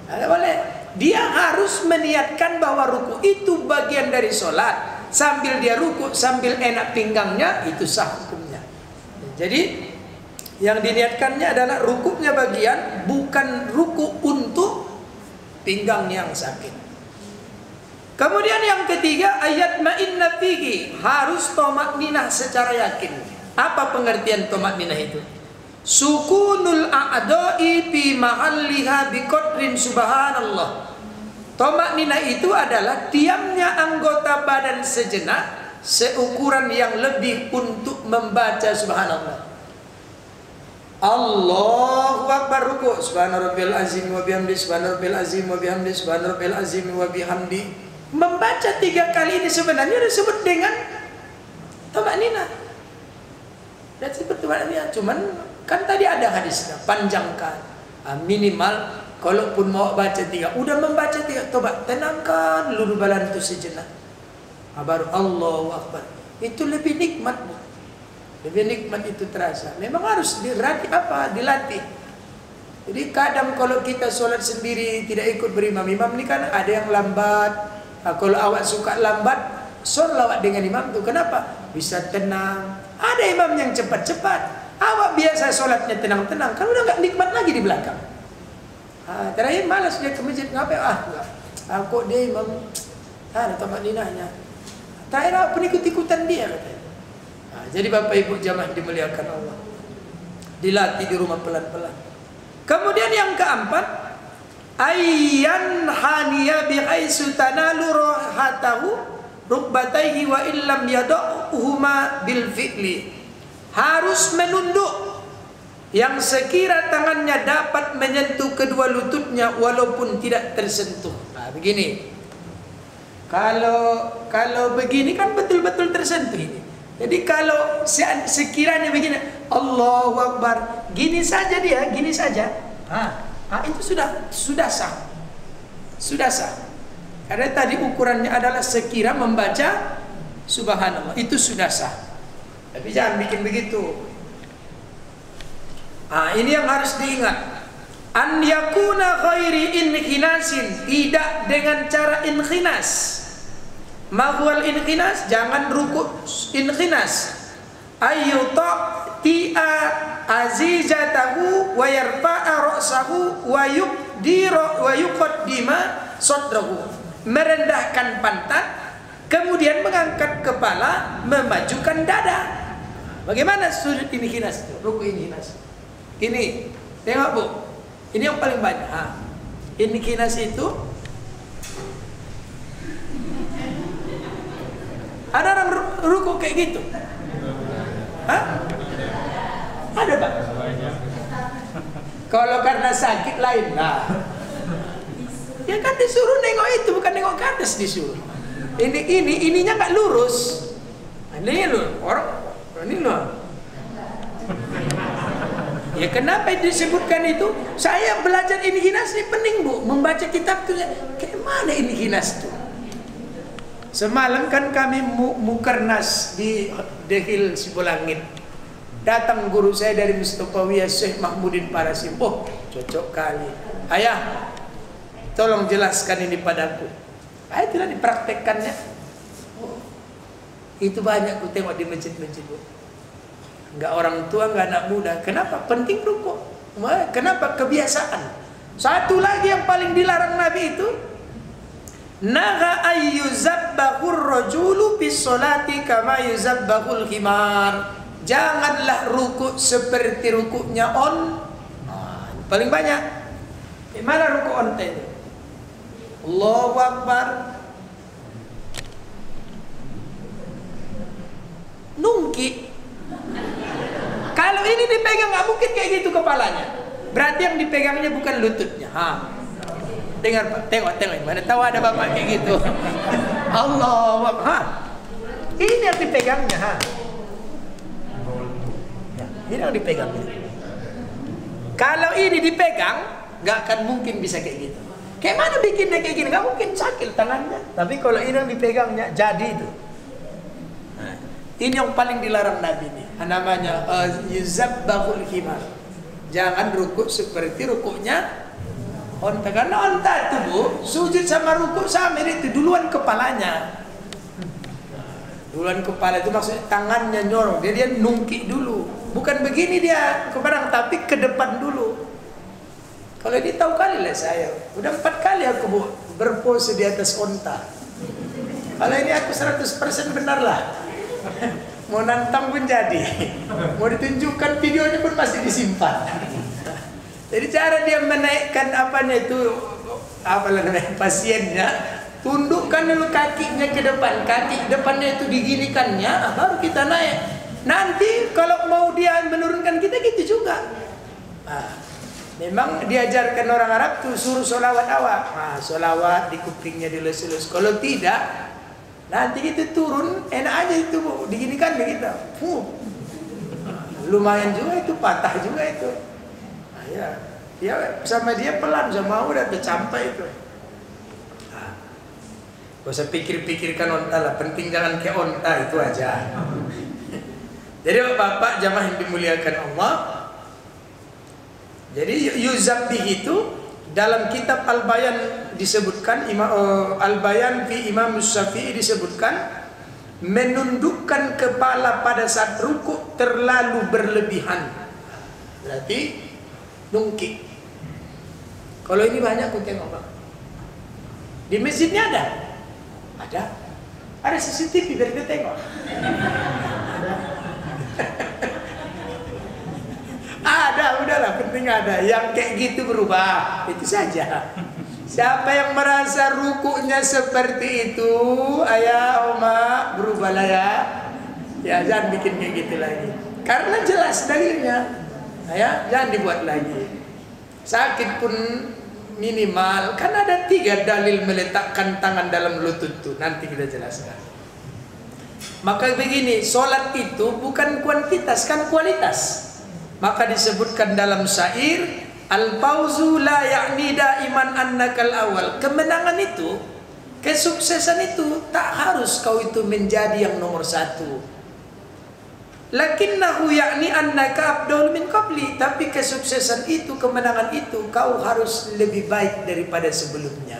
Ada boleh. Dia harus meniatkan bahwa rukuk itu bagian dari sholat. Sambil dia rukuk, sambil enak pinggangnya, itu sah hukumnya. Jadi yang diniatkannya adalah rukuknya bagian, bukan rukuk untuk pinggang yang sakit. Kemudian yang ketiga, ayat ma'inna fihi, harus tomakninah secara yakin. Apa pengertian tomakninah itu? Sukunul a'dai fi mahalliha biqadrin subhanallah. Tomakninah itu adalah diamnya anggota badan sejenak seukuran yang lebih untuk membaca subhanallah. Allahu Akbar ruku', subhana rabbil azim wa bihamdi, subhana rabbil azim wa bihamdi, subhana rabbil azim wa bihamdi. Membaca 3 kali ini sebenarnya disebut dengan tomakninah. Dan disebut tomakninah, cuman kan tadi ada hadisnya, panjangkan. Minimal kalaupun mau baca 3, udah membaca 3, coba tenangkan lulu badan itu sejenak. Baru Allahu Akbar. Itu lebih nikmat, Bu. Lebih nikmat itu terasa. Memang harus dilatih. Jadi kadang kalau kita sholat sendiri tidak ikut berimam, imam ini kan ada yang lambat. Kalau awak suka lambat, sholat awak dengan imam itu kenapa? Bisa tenang. Ada imam yang cepat-cepat. Awak biasa sholatnya tenang-tenang, kan udah nggak nikmat lagi di belakang. Terakhir malas dia ke masjid, ngapain? Kok dia imam? Ada tomakninahnya. Terakhir awak pun ikut-ikutan dia katanya. Jadi Bapak Ibu jamaah dimuliakan Allah, dilatih di rumah pelan-pelan. Kemudian yang keempat, ayyan haniya bihaitsu tanalu rahatahu rukbataihi wa illam yad'uhuma bil fi'li. Harus menunduk yang sekira tangannya dapat menyentuh kedua lututnya walaupun tidak tersentuh. Begini. Kalau begini kan betul-betul tersentuh ini. Jadi kalau sekiranya begini, Allahu Akbar, gini saja dia, gini saja. Itu sudah sah. Sudah sah. Karena tadi ukurannya adalah sekira membaca subhanallah, itu sudah sah. Tapi jangan bikin begitu. Ini yang harus diingat. An yakuna ghairi inkhinasin, tidak dengan cara inkhinas. Mahwal inkhinas, jangan rukuk inkhinas. Ayyuta ti'a azizatahu wa yarfa'a ra'sahu wa yuqaddima sadrahu. Merendahkan pantat, kemudian mengangkat kepala, memajukan dada. Bagaimana sujud inkhinas itu? Rukuk inkhinas. Ini, tengok Bu. Ini yang paling banyak. Inkhinas itu ada orang rukuk kayak gitu? Ada Pak? Kalau karena sakit lain lah. Ya kan disuruh nengok itu, bukan nengok ke atas disuruh. Ininya nggak lurus. Ini loh orang ini loh. Ya kenapa disebutkan itu? Saya belajar inkhinas ini penting Bu, membaca kitab itu. Kayak mana inkhinas itu? Semalam kan kami mukernas di Dehil Sibolangit. Datang guru saya dari Mustafawiyah Syekh Mahmudin Parasim. Oh, cocok kali. Ayah, tolong jelaskan ini padaku. Itulah dipraktekkannya. Oh, itu banyak ku tengok di masjid-masjid. Enggak orang tua, enggak anak muda. Kenapa? Penting rukuk. Kenapa? Kebiasaan. Satu lagi yang paling dilarang Nabi itu, naha ayyuzabbahur rajulu bis salati kama yuzabbahul himar. Janganlah rukuk seperti rukuknya paling banyak. Gimana rukuk onta itu? Allahu Akbar, nungki. Kalau ini dipegang nggak mungkin kayak gitu kepalanya. Berarti yang dipegangnya bukan lututnya. Dengar Pak, tengok. Mana tahu ada bapak kayak gitu. Allah, ini yang dipegangnya. Ini yang dipegangnya. Kalau ini dipegang, nggak akan mungkin bisa kayak gitu. Kayak mana bikinnya kayak gini? Nggak mungkin, sakit tangannya. Tapi kalau ini yang dipegangnya, jadi itu. Ini yang paling dilarang Nabi nih. Namanya yuzabbahul himar. Jangan rukuk seperti rukuknya onta. Karena onta itu Bu, sujud sama rukuk sama itu duluan kepalanya. Duluan kepala itu maksudnya tangannya nyorong. Dia nungki dulu. Bukan begini dia ke belakang, tapi ke depan dulu. Kalau dia tahu kali lah saya. Udah 4 kali aku Bu berpose di atas onta. Kalau ini aku 100% benar lah. Mau nantang pun jadi, mau ditunjukkan videonya pun masih disimpan. Jadi cara dia menaikkan pasiennya, tundukkan dulu kakinya ke depan, kaki depannya itu diginikannya, baru kita naik. Nanti kalau mau dia menurunkan kita gitu juga. Memang diajarkan orang Arab tuh suruh sholawat awal, sholawat di kupingnya dilus-lus. Kalau tidak, nanti kita turun enak aja itu Bu, diginikan begitu. Lumayan juga itu, patah juga itu. Ya sama dia pelan, sama udah tercapai itu. Gak usah pikir-pikirkan onta lah, penting jangan kayak onta itu aja. Jadi Bapak jamaah yang dimuliakan Allah, jadi yuzabbih itu dalam kitab Al-Bayan disebutkan, Al-Bayan fi Imam Syafi'i disebutkan menundukkan kepala pada saat rukuk terlalu berlebihan. Berarti nungki. Kalau ini banyak aku tengok Pak. Di masjidnya ada? Ada CCTV biar kita tengok. Ada, udahlah, penting ada. Yang kayak gitu berubah, itu saja. Siapa yang merasa rukuknya seperti itu, ayah, oma, berubahlah ya. Ya jangan bikin kayak gitu lagi. Karena jelas dalilnya. Ya, jangan dibuat lagi. Sakit pun minimal, kan ada 3 dalil meletakkan tangan dalam lutut tuh. Nanti kita jelaskan. Maka begini, sholat itu bukan kuantitas, kan kualitas. Maka disebutkan dalam syair, al-fauzu la ya'ni da'iman annakal awal. Kemenangan itu, kesuksesan itu tak harus kau itu menjadi yang nomor 1. Lakinnahu ya'ni annaka afdal min qabli. Tapi kesuksesan itu, kemenangan itu, kau harus lebih baik daripada sebelumnya.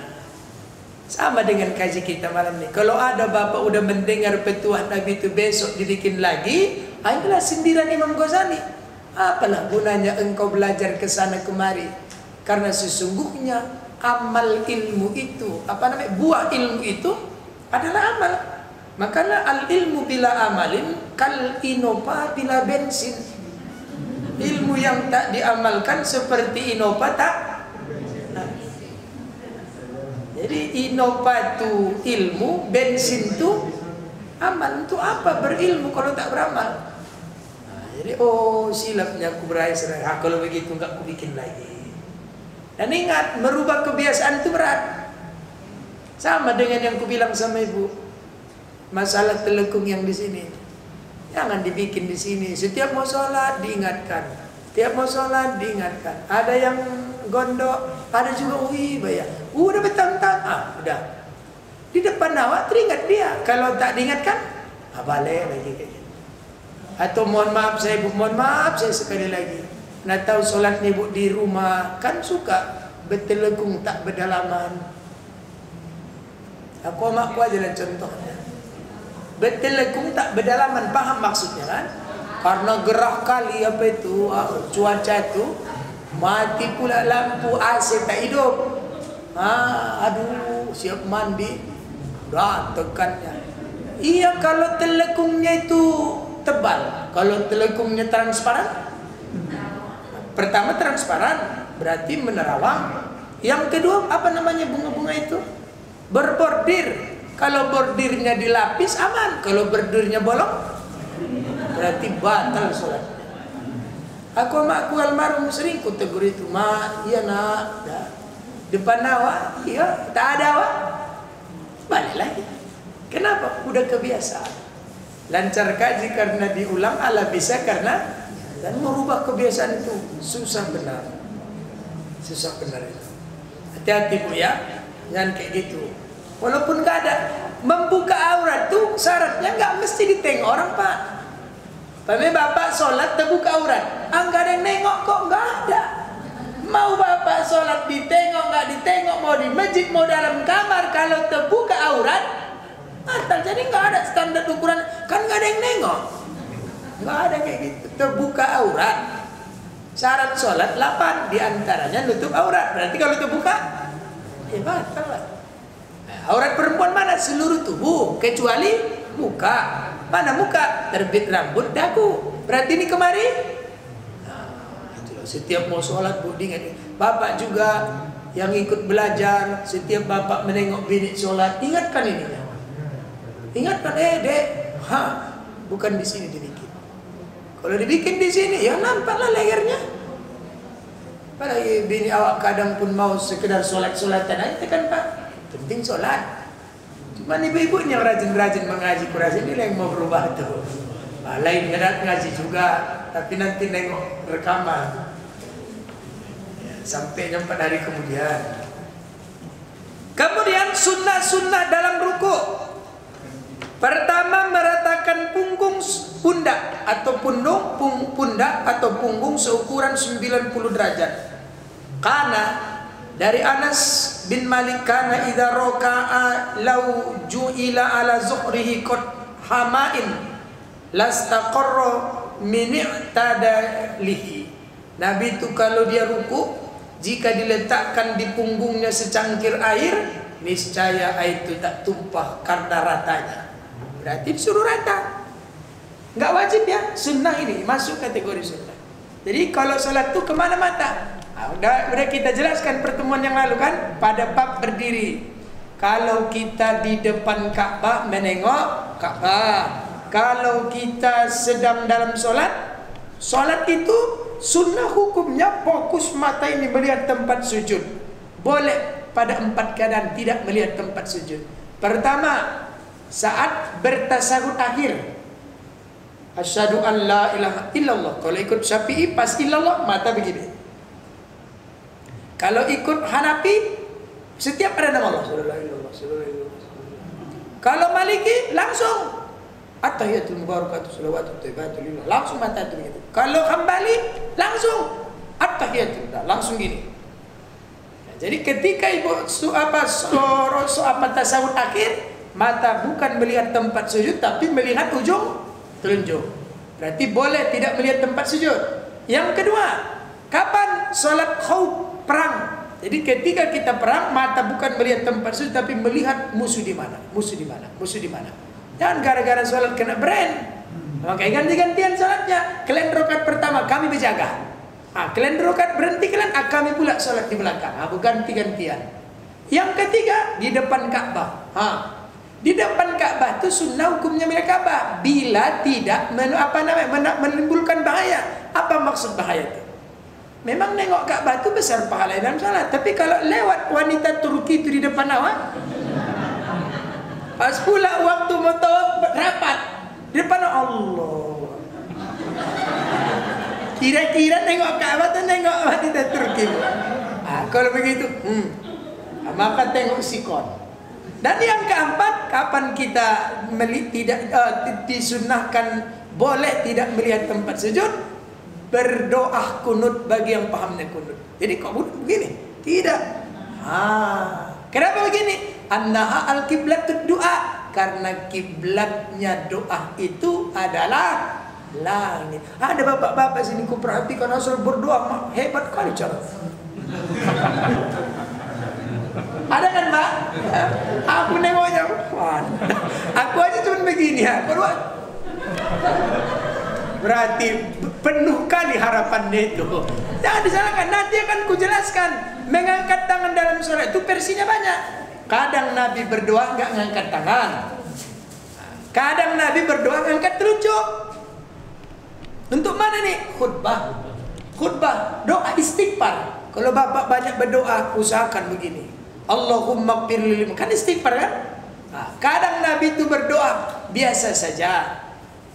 Sama dengan kaji kita malam ini. Kalau ada bapak udah mendengar petuah Nabi itu besok dibikin lagi, inilah sindiran Imam Ghazali. Apalah gunanya engkau belajar ke sana kemari? Karena sesungguhnya amal ilmu itu, buah ilmu itu adalah amal. Makanya al ilmu bila amalin kal inopa bila bensin. Ilmu yang tak diamalkan seperti inopa tak. Jadi inopa itu ilmu, bensin itu amal. Untuk apa berilmu kalau tak beramal? Jadi silapnya aku berakhir. Kalau begitu enggak aku bikin lagi. Dan ingat, merubah kebiasaan itu berat. Sama dengan yang aku bilang sama ibu, masalah telekung yang di sini. Jangan dibikin di sini. Setiap mau sholat diingatkan. Setiap mau sholat diingatkan. Ada yang gondok, ada juga bayar. Udah betang-tang, udah. Di depan awak teringat dia. Kalau tak diingatkan, balik lagi kayak gitu. Atau mohon maaf saya ibu, mohon maaf saya sekali lagi. Nak tahu solatnya ibu di rumah, kan suka bertelekung tak berdalaman. Aku makku aja lah contohnya. Bertelekung tak berdalaman, paham maksudnya kan? Karena gerah kali cuaca itu, mati pula lampu AC tak hidup. Aduh, siap mandi, udah tekannya. Iya, kalau telekungnya itu tebal. Kalau telekungnya transparan, pertama transparan berarti menerawang. Yang kedua apa namanya bunga-bunga itu? Berbordir. Kalau bordirnya dilapis aman. Kalau bordirnya bolong berarti batal sholatnya. Aku sama aku almarhum sering ku tegur itu, mak, iya nak, dah. Depan awak, iya, tak ada awak, balik lagi. Kenapa? Udah kebiasaan. Lancar kaji karena diulang, ala bisa karena, dan merubah kebiasaan itu susah benar. Susah benar itu. Hati-hati Bu ya, jangan kayak gitu. Walaupun gak ada, membuka aurat tuh syaratnya gak mesti ditengok orang Pak. Tapi bapak sholat terbuka aurat, enggak ada yang nengok kok, enggak ada. Mau bapak sholat ditengok, enggak ditengok, mau di masjid, mau dalam kamar, kalau terbuka aurat, batal. Jadi enggak ada standar ukuran, kan enggak ada yang nengok. Enggak ada kayak gitu, terbuka aurat. Syarat sholat 8, diantaranya nutup aurat. Berarti kalau terbuka, ya batal lah. Nah, aurat perempuan mana? Seluruh tubuh, kecuali muka. Mana muka? Terbit rambut dagu. Berarti ini kemari? Nah, itu loh. Setiap mau sholat budi ingat. Bapak juga yang ikut belajar, setiap bapak menengok bini sholat, ingatkan ini. Ingatkan, dek, bukan di sini dibikin. Kalau dibikin di sini, ya nampaklah lehernya. Padahal bini awak kadang pun mau sekedar sholat-sholatan aja kan Pak. Penting sholat. Cuman ibu-ibu yang rajin-rajin mengaji Quran ini yang mau berubah tuh. Nah, lain kadang ngaji juga, tapi nanti nengok rekaman. Ya, sampai 4 hari kemudian. Kemudian sunnah-sunnah dalam ruku. Pertama, meratakan punggung pundak atau pundak atau punggung seukuran 90 derajat. Karena dari Anas bin Malik, kana idza raka'a law ju'ila ala zuhrihi qad hamain lastaqarra min i'tadalihi. Nabi itu kalau dia ruku, jika diletakkan di punggungnya secangkir air, niscaya air itu tak tumpah karena ratanya. Berarti disuruh rata. Enggak wajib ya, sunnah ini masuk kategori sunnah. Jadi kalau sholat itu kemana mata? Nah, udah kita jelaskan pertemuan yang lalu kan, pada bab berdiri. Kalau kita di depan Ka'bah menengok Ka'bah. Kalau kita sedang dalam sholat itu sunnah hukumnya fokus mata ini melihat tempat sujud. Boleh pada 4 keadaan tidak melihat tempat sujud. Pertama, saat bertasahud akhir. Asyhadu an la ilaha illallah. Kalau ikut Syafi'i pas illallah mata begini. Kalau ikut Hanafi setiap ada nama Allah. Kalau Maliki langsung at-tahiyatul mubarakatuh shalawatut thayyibatul lillah. Langsung mata itu begitu. Kalau Hambali langsung at-tahiyatul, langsung gini. Nah, jadi ketika ibu tasawuf akhir, mata bukan melihat tempat sujud tapi melihat ujung telunjuk. Berarti boleh tidak melihat tempat sujud. Yang kedua, kapan sholat khauf, perang. Jadi ketika kita perang, mata bukan melihat tempat sujud tapi melihat musuh di mana, musuh di mana, musuh di mana. Jangan gara-gara sholat kena brand. Makanya ganti-gantian sholatnya. Kalian rakaat pertama kami berjaga. Kalian rakaat berhenti kalian, kami pula sholat di belakang. Bukan ganti-gantian. Yang ketiga, di depan Ka'bah. Di depan Ka'bah itu sunnah hukumnya milik Ka'bah bila tidak menimbulkan bahaya. Apa maksud bahaya itu? Memang nengok Ka'bah itu besar pahala dalam salat, tapi kalau lewat wanita Turki itu di depan awak, pas pula waktu mau tawaf rapat di depan Allah, kira-kira nengok Ka'bah atau nengok wanita Turki? Kalau begitu, maka tengok sikon. Dan yang keempat, kapan kita tidak disunnahkan boleh tidak melihat tempat sujud? Berdoa kunut bagi yang pahamnya kunut. Jadi kok begini? Tidak. Kenapa begini? Annaha al-qiblatud doa. Karena kiblatnya doa itu adalah langit. Ada bapak-bapak sini ku perhatikan asal berdoa hebat kali cara. Ada kan Pak? Aku nengoknya. Aku aja cuma begini ya. Berdoa. Berarti penuh kali harapannya itu. Jangan disalahkan, nanti akan kujelaskan. Mengangkat tangan dalam sholat itu versinya banyak. Kadang Nabi berdoa nggak ngangkat tangan. Kadang Nabi berdoa ngangkat telunjuk. Untuk mana nih? Khutbah. Khutbah, doa istighfar. Kalau bapak banyak berdoa, usahakan begini. Allahumma qfirli, kan istighfar kan? Nah, kadang Nabi itu berdoa biasa saja.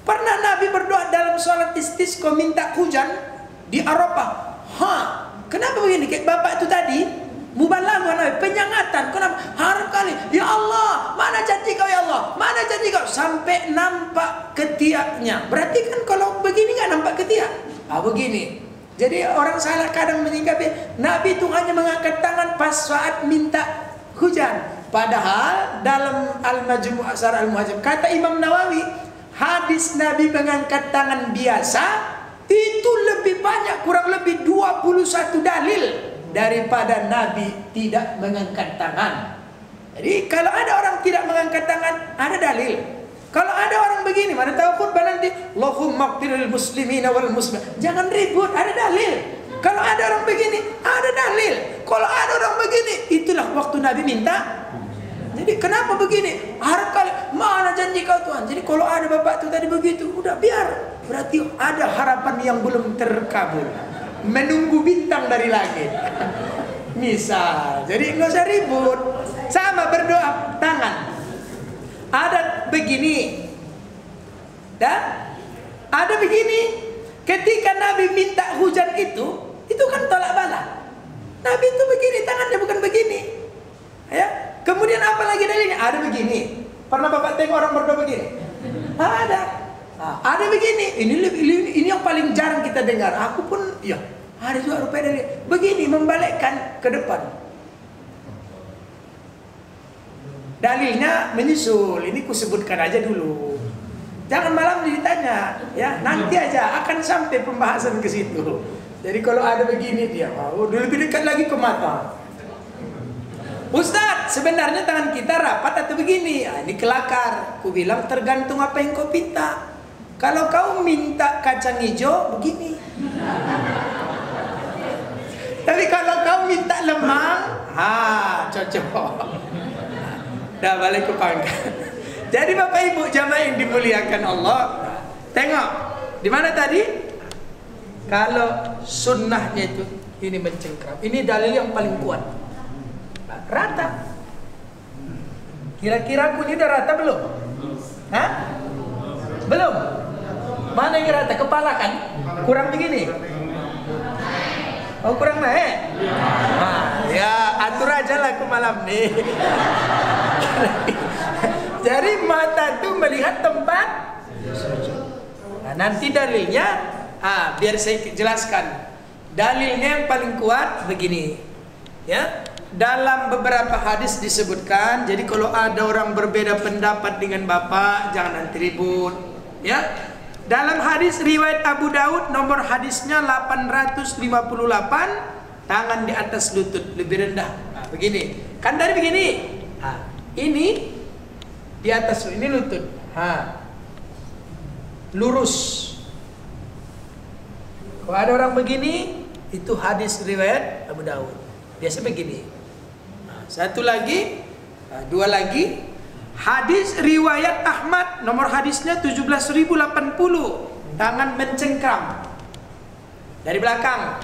Pernah Nabi berdoa dalam sholat istisqa minta hujan di Arafah. Kenapa begini? Kayak bapak itu tadi mubalaghah Nabi, penyangatan. Kenapa? Harap kali, ya Allah, mana janji kau ya Allah? Mana janji kau? Sampai nampak ketiaknya. Berarti kan kalau begini nggak nampak ketiak. Begini. Jadi orang salah kadang menyingkapi Nabi itu hanya mengangkat tangan pas saat minta hujan. Padahal dalam Al-Majmu' Asar Al-Muhajim kata Imam Nawawi, hadis Nabi mengangkat tangan biasa itu lebih banyak, kurang lebih 21 dalil daripada Nabi tidak mengangkat tangan. Jadi kalau ada orang tidak mengangkat tangan, ada dalil. Kalau ada orang begini, mana tahu khutbah nanti, Allahumma qfiril muslimina wal muslimat. Jangan ribut, ada dalil. Kalau ada orang begini, ada dalil. Kalau ada orang begini, itulah waktu Nabi minta. Jadi kenapa begini? Harap kali, mana janji kau Tuhan? Jadi kalau ada bapak itu tadi begitu, udah biar. Berarti ada harapan yang belum terkabul. Menunggu bintang dari langit. Misal, jadi nggak usah ribut. Sama berdoa, tangan. Ada begini. Dan ada begini. Ketika Nabi minta hujan itu kan tolak bala. Nabi itu begini, tangannya bukan begini. Ya. Kemudian apa lagi dalilnya? Ada begini. Pernah bapak tengok orang berdoa begini? Ada. Ada begini. Ini yang paling jarang kita dengar. Aku pun, ya, ada juga rupanya dari begini, membalikkan ke depan. Dalilnya menyusul. Ini kusebutkan aja dulu. Jangan malam ditanya, ya. Nanti aja akan sampai pembahasan ke situ. Jadi kalau ada begini dia, lebih dekat lagi ke mata. Ustaz, sebenarnya tangan kita rapat atau begini? Ini kelakar. Ku bilang tergantung apa yang kau minta. Kalau kau minta kacang hijau, begini. Tapi kalau kau minta lemang, cocok. Dah balik ke pangkat. Jadi Bapak Ibu jamaah yang dimuliakan Allah, tengok di mana tadi? Kalau sunnahnya itu ini mencengkram. Ini dalil yang paling kuat. Rata. Kira-kira aku ini udah rata belum? Belum. Mana yang rata? Kepala kan? Kurang begini. Oh, kurang naik? Ya atur aja lah ke malam nih. Jadi mata itu melihat tempat. Nah, nanti dalilnya, biar saya jelaskan. Dalilnya yang paling kuat begini, ya. Dalam beberapa hadis disebutkan. Jadi kalau ada orang berbeda pendapat dengan bapak, jangan nanti ribut, ya. Dalam hadis riwayat Abu Daud nomor hadisnya 858, tangan di atas lutut lebih rendah. Begini. Kan tadi begini. Ini di atas, ini lutut. Lurus. Kalau ada orang begini, itu hadis riwayat Abu Daud. Biasa begini. Satu lagi, dua lagi. Hadis riwayat Ahmad nomor hadisnya 17.080, tangan mencengkram dari belakang.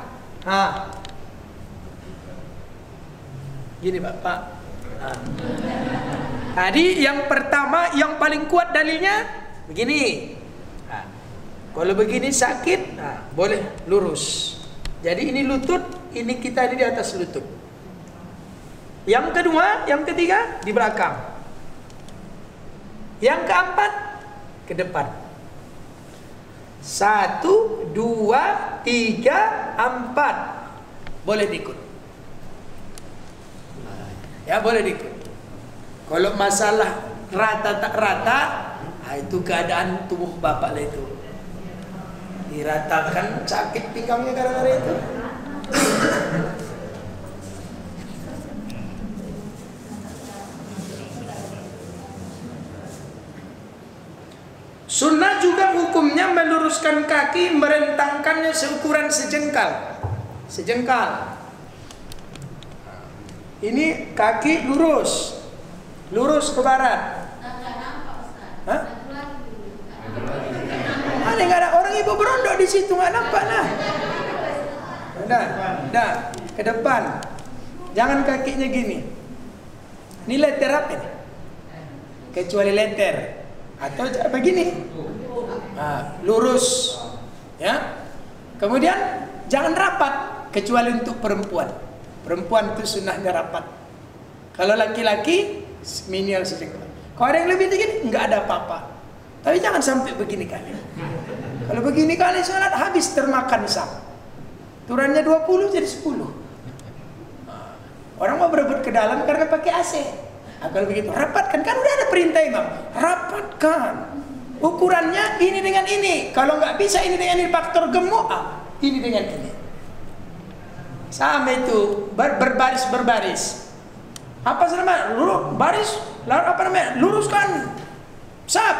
Gini Bapak. Tadi yang pertama yang paling kuat dalilnya begini. Kalau begini sakit, boleh lurus. Jadi ini lutut, ini kita di atas lutut. Yang kedua, yang ketiga di belakang. Yang keempat ke depan. 1, 2, 3, 4. Boleh diikut. Ya boleh diikut. Kalau masalah rata tak rata, itu keadaan tubuh bapak lah itu. Diratakan sakit pinggangnya gara-gara itu. Sunnah juga hukumnya meluruskan kaki, merentangkannya seukuran sejengkal. Sejengkal. Ini kaki lurus, lurus ke barat. Hah? Ada nggak ada orang ibu berondok di situ, nggak nampak nah. Dah, ke depan. Jangan kakinya gini. Ini letter apa ini? Kecuali letter atau begini. Nah, lurus, ya. Kemudian jangan rapat kecuali untuk perempuan. Perempuan itu sunnahnya rapat. Kalau laki-laki minimal sejengkal. Kalau ada yang lebih tinggi, nggak ada apa-apa. Tapi jangan sampai begini kali. Kalau begini kali sholat habis termakan sah. Turannya 20 jadi 10. Orang mau berebut ke dalam karena pakai AC. Nah, kalau begitu rapatkan, kan udah ada perintah imam. Rapatkan. Ukurannya ini dengan ini. Kalau nggak bisa ini dengan ini, faktor gemuk, ini dengan ini. Sama itu berbaris. Apa namanya? Lurus baris, lalu apa namanya? Luruskan. Sab.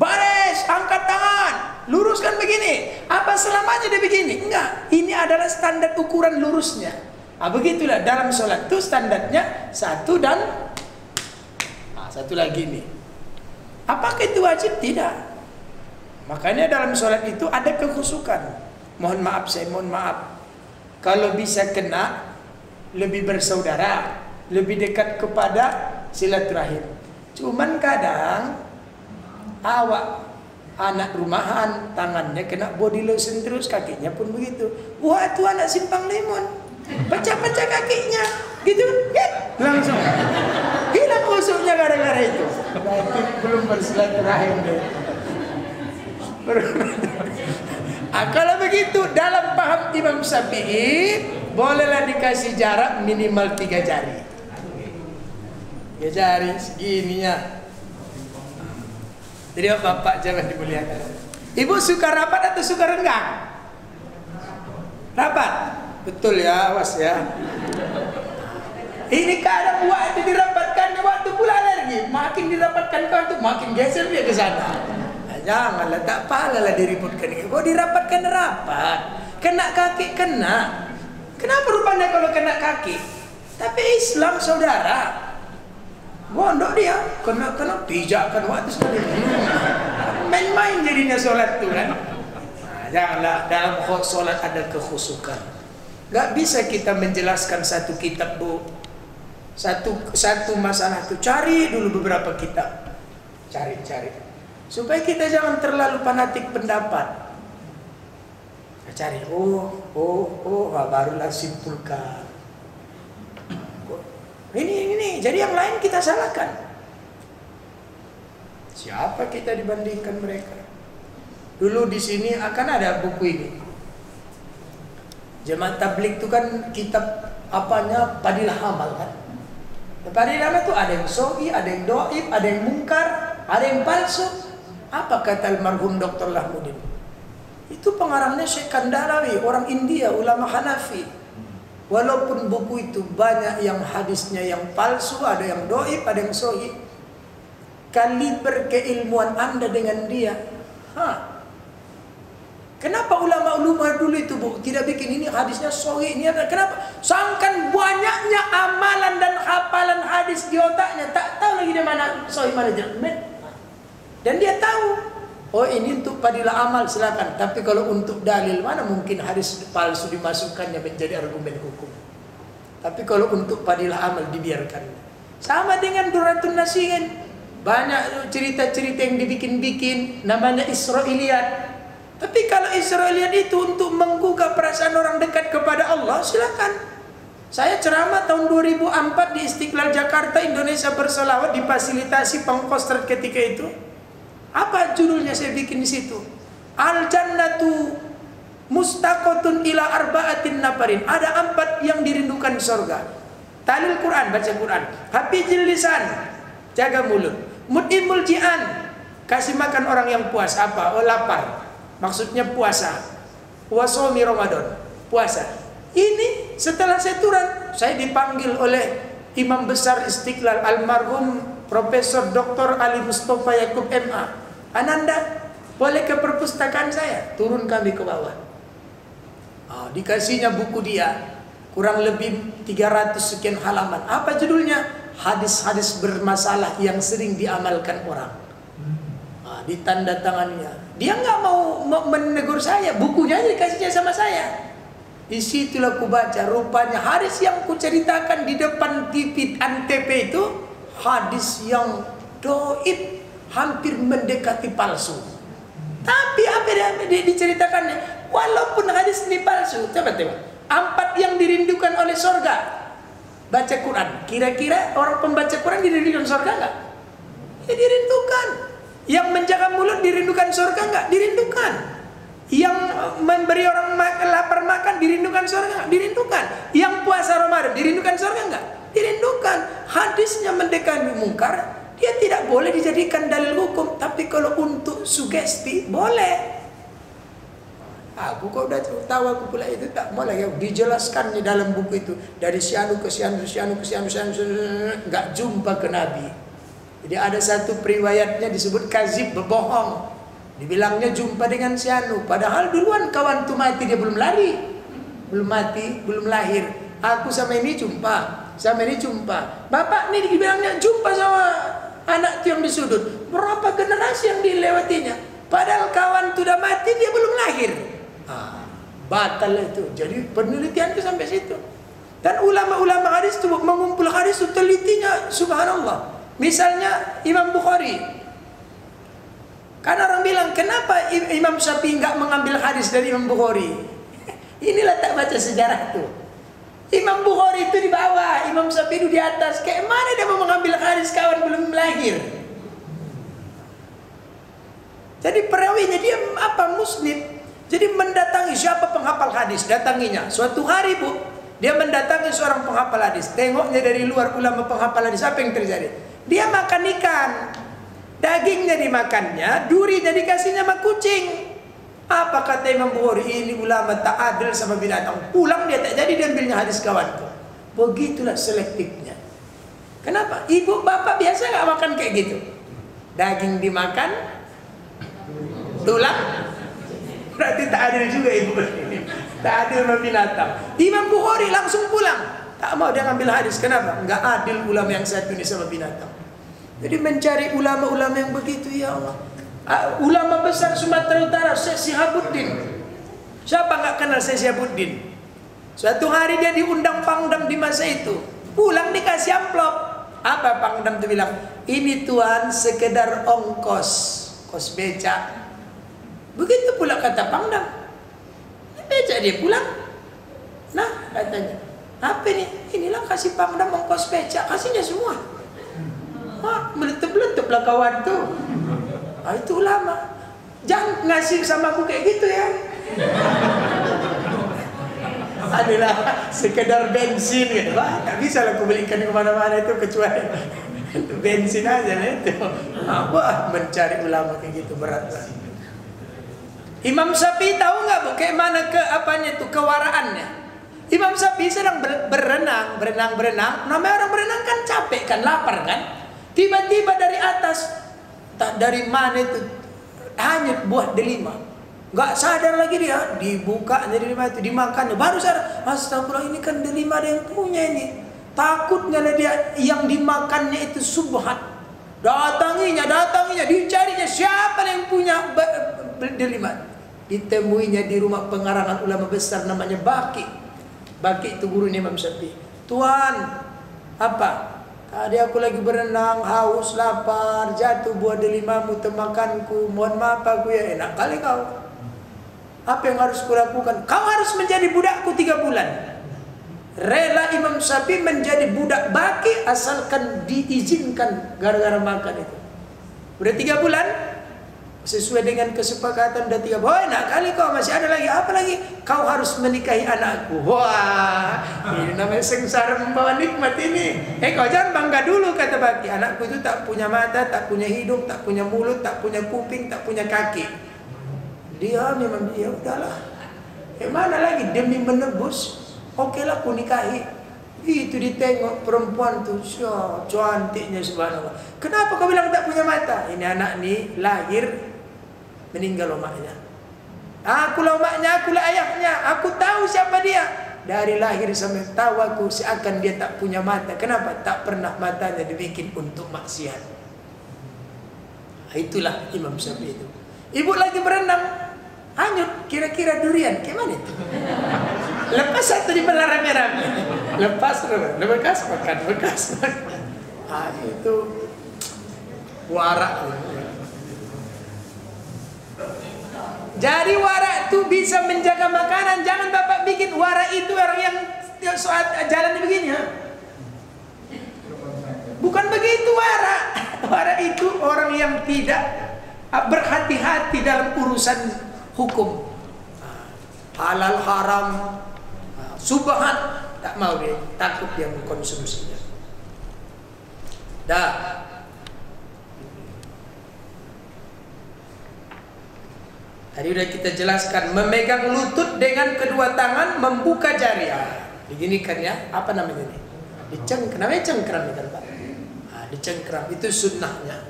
Baris, angkat tangan. Luruskan begini. Apa selamanya dia begini? Enggak. Ini adalah standar ukuran lurusnya. Nah, begitulah dalam sholat itu standarnya satu dan satu lagi nih. Apakah itu wajib? Tidak. Makanya dalam sholat itu ada kekhusukan. Mohon maaf, saya mohon maaf. Kalau bisa kena, lebih bersaudara, lebih dekat kepada silaturahim. Cuman kadang awak anak rumahan, tangannya kena body lotion terus, kakinya pun begitu. Wah, itu anak simpang lemon, pecah-pecah kakinya, gitu, langsung hilang khusuknya gara-gara itu. Berarti belum bersilaturahim deh. Kalau begitu dalam paham Imam Syafi'i, bolehlah dikasih jarak minimal 3 jari. 3 jari segininya. Jadi bapak jangan dimuliakan. Ibu suka rapat atau suka renggang? Rapat. Betul ya, awas ya. Ini kadang waktu dirapatkan, waktu pula alergi. Makin dirapatkan waktu, makin geser dia ke sana. Nah, janganlah, tak palalah diributkan. Kok dirapatkan rapat, kena kaki kena. Kenapa rupanya kalau kena kaki? Tapi Islam saudara. Gondok dia, kena pijakan waktu sekali. Main-main jadinya sholat itu kan. Nah, janganlah, dalam sholat ada kekhusukan. Gak bisa kita menjelaskan satu kitab, Bu. Satu masalah itu cari dulu beberapa kitab. Cari. Supaya kita jangan terlalu fanatik pendapat. Cari, barulah simpulkan. Ini, jadi yang lain kita salahkan. Siapa kita dibandingkan mereka? Dulu di sini akan ada buku ini. Jemaat tabligh itu kan kitab apanya Fadilah Amal kan. Fadilah Amal itu ada yang sahih, ada yang dhaif, ada yang mungkar, ada yang palsu. Apa kata almarhum Dr. Lahmudin? Itu pengarangnya Syekh Kandalawi, orang India, ulama Hanafi. Walaupun buku itu banyak yang hadisnya yang palsu, ada yang dhaif, ada yang sahih. Kaliber keilmuan Anda dengan dia. Kenapa ulama-ulama dulu itu, Bu, tidak bikin ini hadisnya sahih, ini ada? Kenapa? Sangkan banyaknya amalan dan hafalan hadis di otaknya, tak tahu lagi di mana sahih mana jelek. Dan dia tahu, oh ini untuk Fadilah Amal silakan. Tapi kalau untuk dalil, mana mungkin hadis palsu dimasukkannya menjadi argumen hukum. Tapi kalau untuk Fadilah Amal dibiarkan. Sama dengan Durratun Nasihin. Banyak cerita-cerita yang dibikin-bikin, namanya Israiliyat. Tapi kalau Israiliyat itu untuk menggugah perasaan orang dekat kepada Allah, silakan. Saya ceramah tahun 2004 di Istiqlal Jakarta, Indonesia bersolawat, difasilitasi Pangkostrat ketika itu. Apa judulnya saya bikin di situ? Al-jannatu mustaqotun ila arba'atin nafarin. Ada 4 yang dirindukan surga. Talil Quran, baca Quran. Hafizil lisan, jaga mulut. Mut'imul ji'an, kasih makan orang yang puas. Apa? Oh, lapar. Maksudnya puasa. Wasomi Ramadan, puasa. Ini setelah saya turun, saya dipanggil oleh Imam Besar Istiqlal almarhum Profesor Dr. Ali Mustafa Yakub MA. Ananda, boleh ke perpustakaan saya? Turun kami ke bawah. Dikasihnya buku dia, kurang lebih 300 sekian halaman. Apa judulnya? Hadis-hadis bermasalah yang sering diamalkan orang. Ditanda tangannya. Dia nggak mau menegur saya, bukunya aja dikasihnya sama saya. Disitulah ku baca, rupanya hadis yang ku ceritakan di depan TV Antv itu hadis yang doib, hampir mendekati palsu. Tapi apa yang diceritakannya? Walaupun hadis ini palsu, coba tengok. 4 yang dirindukan oleh surga. Baca Quran. Kira-kira orang pembaca Quran dirindukan surga enggak? Ya dirindukan. Yang menjaga mulut dirindukan surga enggak? Dirindukan. Yang memberi orang lapar makan dirindukan surga enggak? Dirindukan. Yang puasa Ramadan dirindukan surga enggak? Dirindukan. Hadisnya mendekati mungkar, dia tidak boleh dijadikan dalil hukum. Tapi kalau untuk sugesti boleh. Aku kok udah tahu, aku pula itu tak mau lagi dijelaskan di dalam buku itu dari sianu ke sianu nggak jumpa ke Nabi. Jadi ada satu periwayatnya disebut kazib, berbohong. Dibilangnya jumpa dengan sianu, padahal duluan kawan tu mati, dia belum lari, belum mati, belum lahir. Aku sama ini jumpa, Bapak ini dibilangnya jumpa sama anak tu yang di sudut. Berapa generasi yang dilewatinya? Padahal kawan tu udah mati, dia belum lahir. Batal itu. Jadi penelitian itu sampai situ. Dan ulama-ulama hadis itu mengumpul hadis itu telitinya subhanallah. Misalnya Imam Bukhari. Kan orang bilang, kenapa Imam Syafi'i enggak mengambil hadis dari Imam Bukhari? Inilah tak baca sejarah itu. Imam Bukhari itu di bawah, Imam Syafi'i itu di atas. Kayak mana dia mau mengambil hadis kawan belum lahir? Jadi perawinya dia musnid. Jadi mendatangi siapa penghafal hadis, datanginya. Suatu hari Bu, dia mendatangi seorang penghafal hadis. Tengoknya dari luar ulama penghafal hadis, apa yang terjadi? Dia makan ikan, dagingnya dimakannya, durinya dikasihnya sama kucing. Apa kata Imam Bukhari? Ini ulama tak adil sama binatang. Pulang dia tak jadi diambilnya hadis kawanku. Begitulah selektifnya. Kenapa? Ibu bapak biasa nggak makan kayak gitu? Daging dimakan, tulang. Berarti tak adil juga ibu ini. Tak adil sama binatang. Imam Bukhari langsung pulang. Tak mau dia ngambil hadis. Kenapa? Enggak adil ulama yang satu ini sama binatang. Jadi mencari ulama-ulama yang begitu, ya Allah. Ulama besar Sumatera Utara, Syekh Sihabuddin. Siapa nggak kenal Syekh Sihabuddin? Suatu hari dia diundang Pangdam di masa itu. Pulang dikasih amplop. Apa Pangdam itu bilang? Ini tuan sekedar ongkos, kos becak. Begitu pula kata Pangdam. Becak dia pulang. Nah katanya, apa ini? Inilah kasih Pangdam ongkos becak, kasihnya semua. Meletup-letup lah kawan tuh. Itu ulama. Jangan ngasih sama aku kayak gitu ya. Adalah sekedar bensin gitu. Tak bisa lah aku belikan kemana-mana itu kecuali bensin aja itu. Wah, mencari ulama kayak gitu berat lah. Imam Syafi'i tahu nggak Bu, kayak mana kewaraannya? Imam Syafi'i sedang berenang. Namanya orang berenang kan capek kan, lapar kan. Tiba-tiba dari atas, tak dari mana itu, hanyut buah delima. Nggak sadar lagi dia, dibuka delima itu, dimakan. Baru sadar, astagfirullah ini kan delima ada yang punya ini. Takutnya dia yang dimakannya itu subhat. Datanginya, dicarinya siapa yang punya delima. Ditemuinya di rumah pengarangan ulama besar namanya Baki. Baki itu guru Imam Syafi'i. Tuan, apa? Tadi aku lagi berenang, haus, lapar, jatuh buah delimamu temakanku. Mohon maaf aku ya, enak kali kau. Apa yang harus kulakukan? Kau harus menjadi budakku 3 bulan. Rela Imam Syafi'i menjadi budak Baki asalkan diizinkan gara-gara makan itu. Udah 3 bulan. Sesuai dengan kesepakatan udah 3 bulan. Enak kali kau, masih ada lagi. Apa lagi? Kau harus menikahi anakku. Wah, ini namanya sengsara membawa nikmat ini. Kau jangan bangga dulu kata Baki. Anakku itu tak punya mata, tak punya hidung, tak punya mulut, tak punya kuping, tak punya kaki. Dia memang udahlah. Mana lagi demi menebus? Okelah aku nikahi. Itu ditengok perempuan tuh, cantiknya subhanallah. Kenapa kau bilang tak punya mata? Ini anak ni lahir meninggal omaknya. Akulah omaknya, akulah ayahnya. Aku tahu siapa dia. Dari lahir sampai tahu aku seakan dia tak punya mata. Kenapa? Tak pernah matanya dibikin untuk maksiat. Itulah Imam Syafi'i itu. Ibu lagi berenang, hanyut, kira-kira durian, gimana itu? Lepas satu di rame-rame, lepas makan bekas. Itu warak. Jadi warak itu bisa menjaga makanan. Jangan bapak bikin warak itu orang yang saat jalan begini. Bukan begitu warak. Warak itu orang yang tidak berhati-hati dalam urusan hukum. Halal haram, subhat, tak mau dia, takut dia mengkonsumsinya. Dah. Tadi sudah kita jelaskan, memegang lutut dengan kedua tangan, membuka jari. Diginikan ya, apa namanya ini? Dicengkram, namanya cengkram kan Pak? Dicengkram, itu sunnahnya.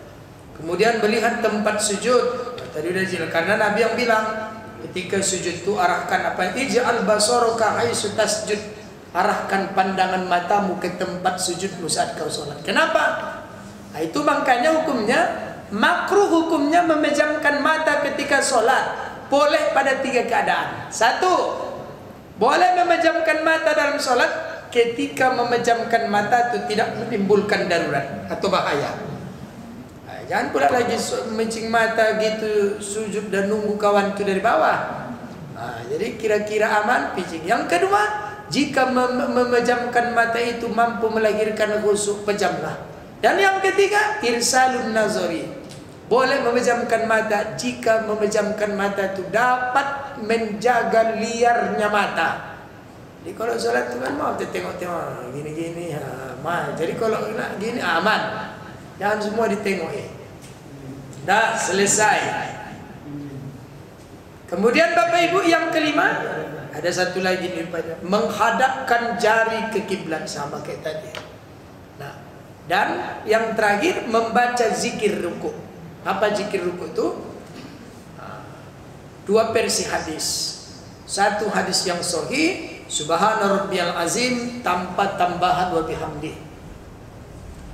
Kemudian melihat tempat sujud. Tadi sudah jelas, karena Nabi yang bilang, ketika sujud itu arahkan apa? Ij'al basaraka haitsu tasjud. Arahkan pandangan matamu ke tempat sujudmu saat kau sholat. Kenapa? Itu makanya hukumnya makruh, hukumnya memejamkan mata ketika sholat. Boleh pada 3 keadaan. 1, boleh memejamkan mata dalam sholat ketika memejamkan mata itu tidak menimbulkan darurat atau bahaya. Jangan pula lagi mencing mata gitu sujud dan nunggu kawan itu dari bawah. Jadi kira-kira aman picing. Yang kedua, jika memejamkan mata itu mampu melahirkan khusyuk, pejamlah. Dan yang ketiga, irsalun nazari. Boleh memejamkan mata jika memejamkan mata itu dapat menjaga liarnya mata. Jadi kalau sholat itu kan mau tengok-tengok gini-gini. Jadi kalau nak gini aman. Jangan semua ditengok ya. Dah selesai. Kemudian Bapak Ibu yang kelima, ada satu lagi nih banyak, menghadapkan jari ke kiblat sama kayak tadi. Nah, dan yang terakhir membaca zikir ruku. Apa zikir ruku itu? 2 versi hadis. Satu hadis yang sahih, Subhana rabbiyal azim tanpa tambahan wa bihamdi.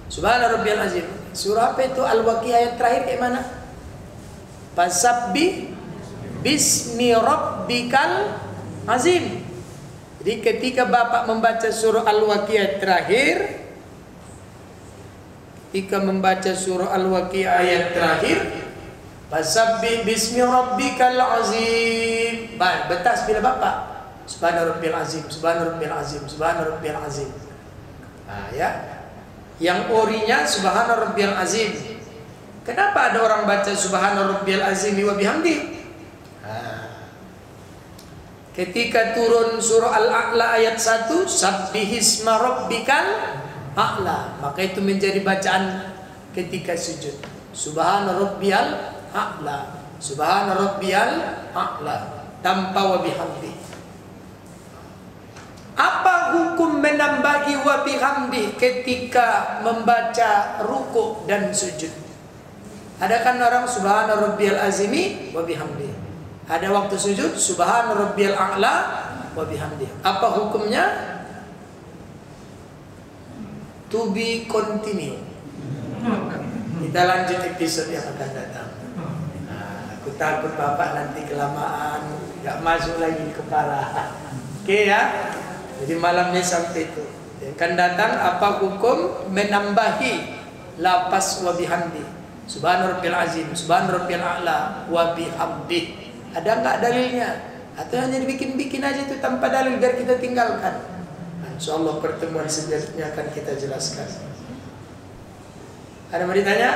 Subhana rabbiyal azim. Surah apa itu? Al-Waqiah ayat terakhir kayak mana? Fasabbih bismi rabbikal azim. Jadi ketika Bapak membaca surah Al-Waqiah terakhir, ketika membaca surah Al-Waqiah ayat terakhir, fasabbih bismi rabbikal azim. Baik, bertasbih Bapak. Subhana rabbil azim, subhana rabbil azim, subhana rabbil azim. Ya. Yang orinya subhana rabbiyal azim. Kenapa ada orang baca subhana rabbiyal azim wa bihamdi? Ketika turun surah Al-A'la ayat 1, sabbihisma rabbikal a'la, maka itu menjadi bacaan ketika sujud. Subhana rabbiyal a'la, subhana rabbiyal a'la, tanpa wa bihamdi. Apa hukum menambahi wa bihamdi ketika membaca ruku dan sujud? Ada kan orang subhana rabbiyal azimi wa bihamdi. Ada waktu sujud subhana rabbiyal a'la wa bihamdi. Apa hukumnya? To be continue. Kita lanjut episode yang akan datang. Aku takut Bapak nanti kelamaan, gak masuk lagi di kepala. Oke ya? Jadi malamnya sampai itu. Yang akan datang apa hukum menambahi lapas wa bihamdi. Subhana rabbil azim, subhana rabbil a'la wa bihamdi. Ada enggak dalilnya? Atau hanya dibikin-bikin aja itu tanpa dalil biar kita tinggalkan? Insyaallah pertemuan selanjutnya akan kita jelaskan. Ada mau ditanya?